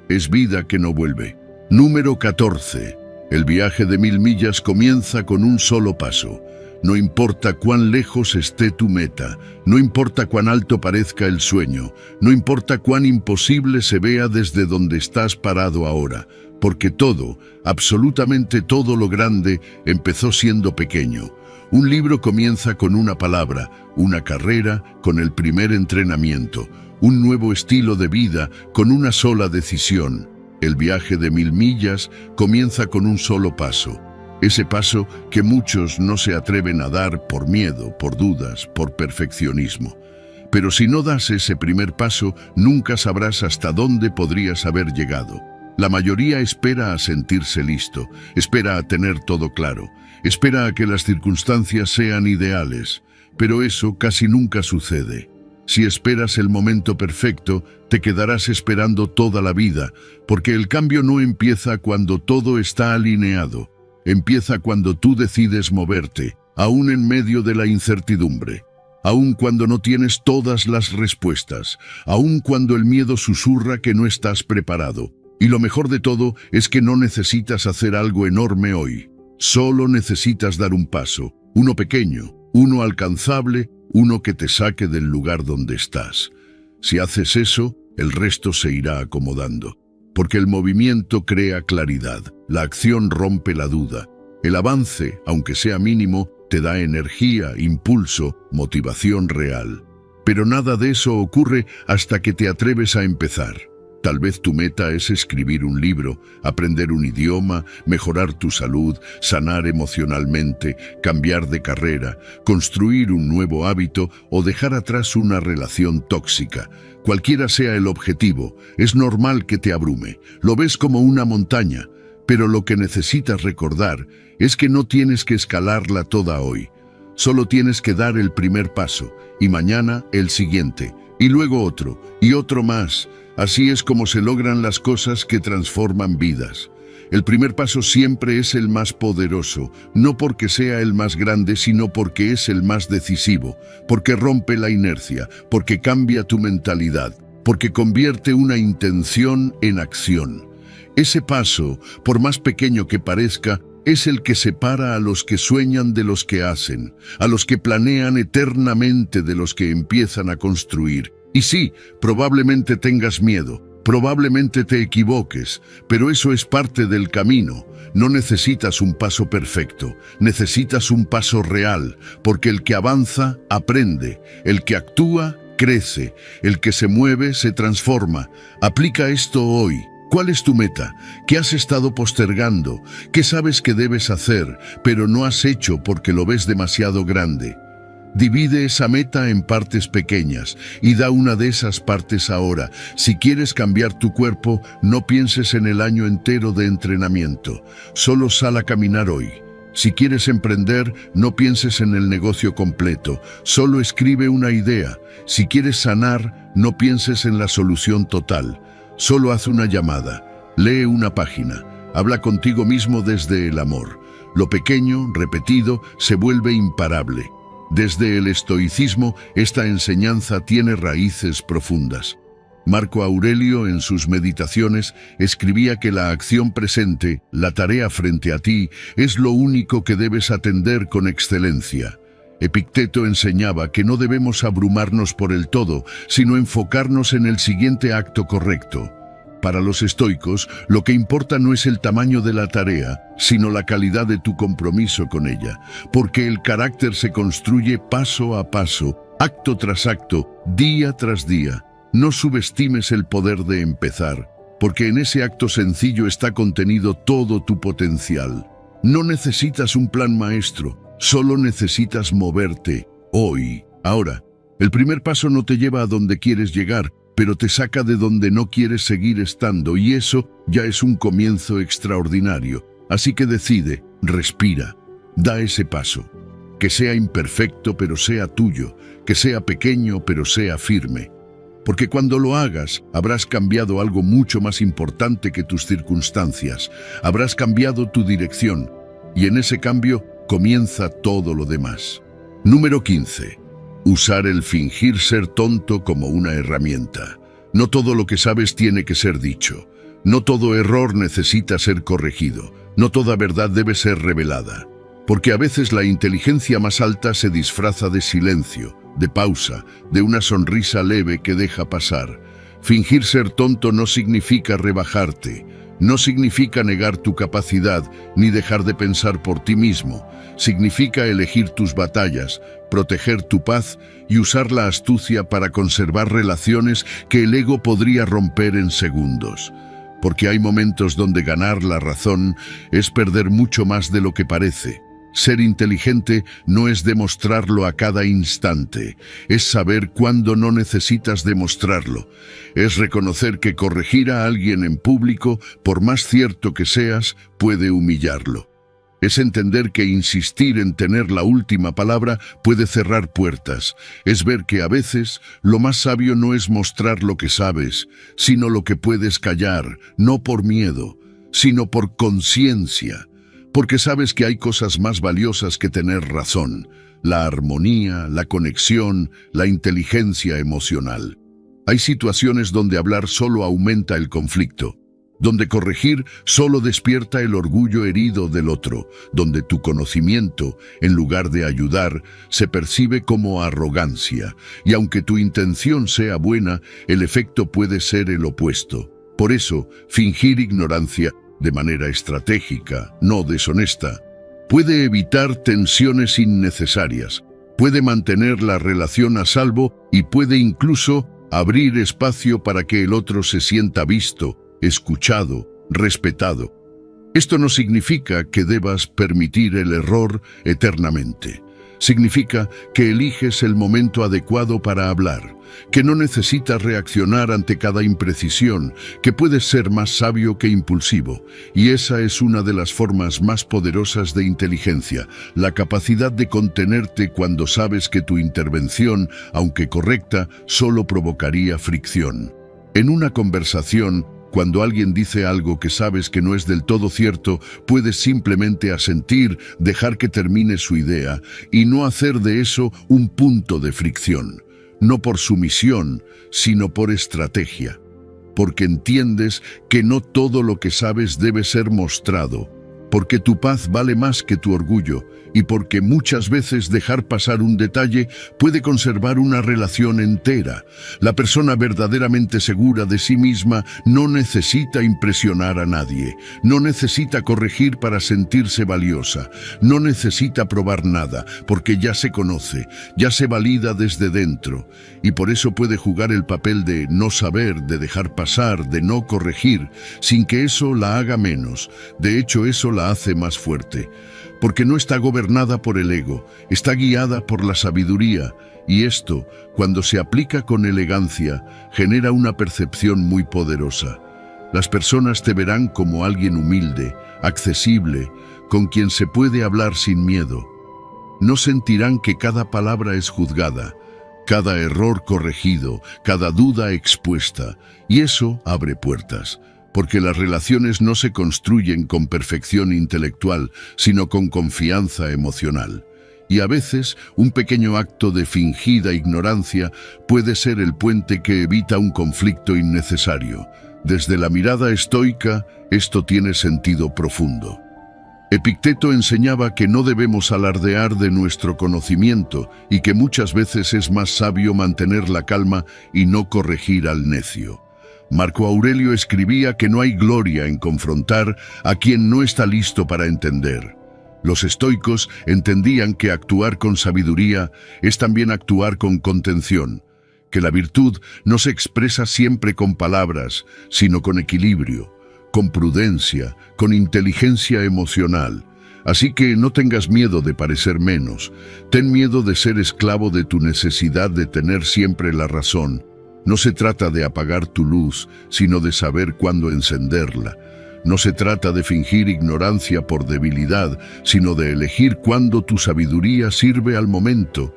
es vida que no vuelve. Número 14. El viaje de 1000 millas comienza con un solo paso. No importa cuán lejos esté tu meta, no importa cuán alto parezca el sueño, no importa cuán imposible se vea desde donde estás parado ahora, porque todo, absolutamente todo lo grande, empezó siendo pequeño. Un libro comienza con una palabra, una carrera con el primer entrenamiento, un nuevo estilo de vida con una sola decisión. El viaje de 1000 millas comienza con un solo paso. Ese paso que muchos no se atreven a dar por miedo, por dudas, por perfeccionismo. Pero si no das ese primer paso, nunca sabrás hasta dónde podrías haber llegado. La mayoría espera a sentirse listo, espera a tener todo claro, espera a que las circunstancias sean ideales, pero eso casi nunca sucede. Si esperas el momento perfecto, te quedarás esperando toda la vida, porque el cambio no empieza cuando todo está alineado. Empieza cuando tú decides moverte, aún en medio de la incertidumbre, aún cuando no tienes todas las respuestas, aún cuando el miedo susurra que no estás preparado. Y lo mejor de todo es que no necesitas hacer algo enorme hoy. Solo necesitas dar un paso, uno pequeño, uno alcanzable, uno que te saque del lugar donde estás. Si haces eso, el resto se irá acomodando. Porque el movimiento crea claridad, la acción rompe la duda. El avance, aunque sea mínimo, te da energía, impulso, motivación real. Pero nada de eso ocurre hasta que te atreves a empezar. Tal vez tu meta es escribir un libro, aprender un idioma, mejorar tu salud, sanar emocionalmente, cambiar de carrera, construir un nuevo hábito o dejar atrás una relación tóxica. Cualquiera sea el objetivo, es normal que te abrume. Lo ves como una montaña, pero lo que necesitas recordar es que no tienes que escalarla toda hoy. Solo tienes que dar el primer paso, y mañana el siguiente, y luego otro, y otro más. Así es como se logran las cosas que transforman vidas. El primer paso siempre es el más poderoso, no porque sea el más grande, sino porque es el más decisivo, porque rompe la inercia, porque cambia tu mentalidad, porque convierte una intención en acción. Ese paso, por más pequeño que parezca, es el que separa a los que sueñan de los que hacen, a los que planean eternamente de los que empiezan a construir. Y sí, probablemente tengas miedo, probablemente te equivoques, pero eso es parte del camino. No necesitas un paso perfecto, necesitas un paso real, porque el que avanza, aprende, el que actúa, crece, el que se mueve, se transforma. Aplica esto hoy. ¿Cuál es tu meta? ¿Qué has estado postergando? ¿Qué sabes que debes hacer, pero no has hecho porque lo ves demasiado grande? Divide esa meta en partes pequeñas y da una de esas partes ahora. Si quieres cambiar tu cuerpo, no pienses en el año entero de entrenamiento. Solo sal a caminar hoy. Si quieres emprender, no pienses en el negocio completo. Solo escribe una idea. Si quieres sanar, no pienses en la solución total. Solo haz una llamada. Lee una página. Habla contigo mismo desde el amor. Lo pequeño, repetido, se vuelve imparable. Desde el estoicismo, esta enseñanza tiene raíces profundas. Marco Aurelio, en sus meditaciones, escribía que la acción presente, la tarea frente a ti, es lo único que debes atender con excelencia. Epicteto enseñaba que no debemos abrumarnos por el todo, sino enfocarnos en el siguiente acto correcto. Para los estoicos, lo que importa no es el tamaño de la tarea, sino la calidad de tu compromiso con ella, porque el carácter se construye paso a paso, acto tras acto, día tras día. No subestimes el poder de empezar, porque en ese acto sencillo está contenido todo tu potencial. No necesitas un plan maestro, solo necesitas moverte, hoy, ahora. El primer paso no te lleva a donde quieres llegar, pero te saca de donde no quieres seguir estando, y eso ya es un comienzo extraordinario. Así que decide, respira, da ese paso. Que sea imperfecto, pero sea tuyo, que sea pequeño, pero sea firme. Porque cuando lo hagas, habrás cambiado algo mucho más importante que tus circunstancias. Habrás cambiado tu dirección, y en ese cambio comienza todo lo demás. Número 15. Usar el fingir ser tonto como una herramienta. No todo lo que sabes tiene que ser dicho. No todo error necesita ser corregido. No toda verdad debe ser revelada. Porque a veces la inteligencia más alta se disfraza de silencio, de pausa, de una sonrisa leve que deja pasar. Fingir ser tonto no significa rebajarte. No significa negar tu capacidad ni dejar de pensar por ti mismo. Significa elegir tus batallas, proteger tu paz y usar la astucia para conservar relaciones que el ego podría romper en segundos. Porque hay momentos donde ganar la razón es perder mucho más de lo que parece. Ser inteligente no es demostrarlo a cada instante, es saber cuándo no necesitas demostrarlo. Es reconocer que corregir a alguien en público, por más cierto que seas, puede humillarlo. Es entender que insistir en tener la última palabra puede cerrar puertas. Es ver que a veces lo más sabio no es mostrar lo que sabes, sino lo que puedes callar, no por miedo, sino por conciencia. Porque sabes que hay cosas más valiosas que tener razón: la armonía, la conexión, la inteligencia emocional. Hay situaciones donde hablar solo aumenta el conflicto, donde corregir solo despierta el orgullo herido del otro, donde tu conocimiento, en lugar de ayudar, se percibe como arrogancia, y aunque tu intención sea buena, el efecto puede ser el opuesto. Por eso, fingir ignorancia de manera estratégica, no deshonesta, puede evitar tensiones innecesarias, puede mantener la relación a salvo y puede incluso abrir espacio para que el otro se sienta visto, escuchado, respetado. Esto no significa que debas permitir el error eternamente. Significa que eliges el momento adecuado para hablar, que no necesitas reaccionar ante cada imprecisión, que puedes ser más sabio que impulsivo. Y esa es una de las formas más poderosas de inteligencia, la capacidad de contenerte cuando sabes que tu intervención, aunque correcta, solo provocaría fricción. En una conversación, cuando alguien dice algo que sabes que no es del todo cierto, puedes simplemente asentir, dejar que termine su idea y no hacer de eso un punto de fricción. No por sumisión, sino por estrategia. Porque entiendes que no todo lo que sabes debe ser mostrado, porque tu paz vale más que tu orgullo y porque muchas veces dejar pasar un detalle puede conservar una relación entera. La persona verdaderamente segura de sí misma no necesita impresionar a nadie, no necesita corregir para sentirse valiosa, no necesita probar nada, porque ya se conoce, ya se valida desde dentro, y por eso puede jugar el papel de no saber, de dejar pasar, de no corregir, sin que eso la haga menos. De hecho, eso la hace más fuerte, porque no está gobernada por el ego, está guiada por la sabiduría, y esto, cuando se aplica con elegancia, genera una percepción muy poderosa. Las personas te verán como alguien humilde, accesible, con quien se puede hablar sin miedo. No sentirán que cada palabra es juzgada, cada error corregido, cada duda expuesta, y eso abre puertas. Porque las relaciones no se construyen con perfección intelectual, sino con confianza emocional. Y a veces, un pequeño acto de fingida ignorancia puede ser el puente que evita un conflicto innecesario. Desde la mirada estoica, esto tiene sentido profundo. Epicteto enseñaba que no debemos alardear de nuestro conocimiento y que muchas veces es más sabio mantener la calma y no corregir al necio. Marco Aurelio escribía que no hay gloria en confrontar a quien no está listo para entender. Los estoicos entendían que actuar con sabiduría es también actuar con contención, que la virtud no se expresa siempre con palabras, sino con equilibrio, con prudencia, con inteligencia emocional. Así que no tengas miedo de parecer menos, ten miedo de ser esclavo de tu necesidad de tener siempre la razón. No se trata de apagar tu luz, sino de saber cuándo encenderla. No se trata de fingir ignorancia por debilidad, sino de elegir cuándo tu sabiduría sirve al momento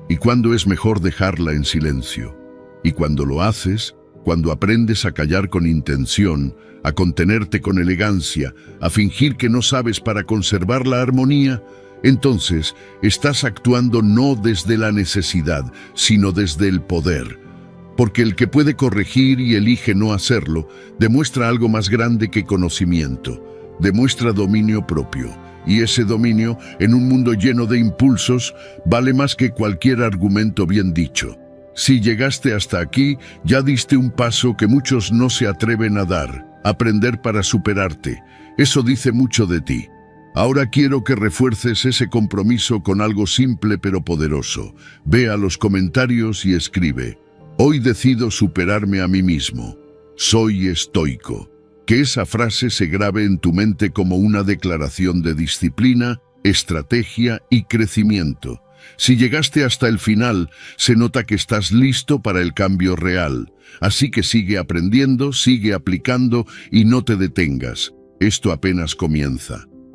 y cuándo es mejor dejarla en silencio. Y cuando lo haces, cuando aprendes a callar con intención, a contenerte con elegancia, a fingir que no sabes para conservar la armonía, entonces estás actuando no desde la necesidad, sino desde el poder. Porque el que puede corregir y elige no hacerlo, demuestra algo más grande que conocimiento, demuestra dominio propio. Y ese dominio, en un mundo lleno de impulsos, vale más que cualquier argumento bien dicho. Si llegaste hasta aquí, ya diste un paso que muchos no se atreven a dar, aprender para superarte. Eso dice mucho de ti. Ahora quiero que refuerces ese compromiso con algo simple pero poderoso. Ve a los comentarios y escribe: hoy decido superarme a mí mismo. Soy estoico. Que esa frase se grabe en tu mente como una declaración de disciplina, estrategia y crecimiento. Si llegaste hasta el final, se nota que estás listo para el cambio real. Así que sigue aprendiendo, sigue aplicando y no te detengas. Esto apenas comienza.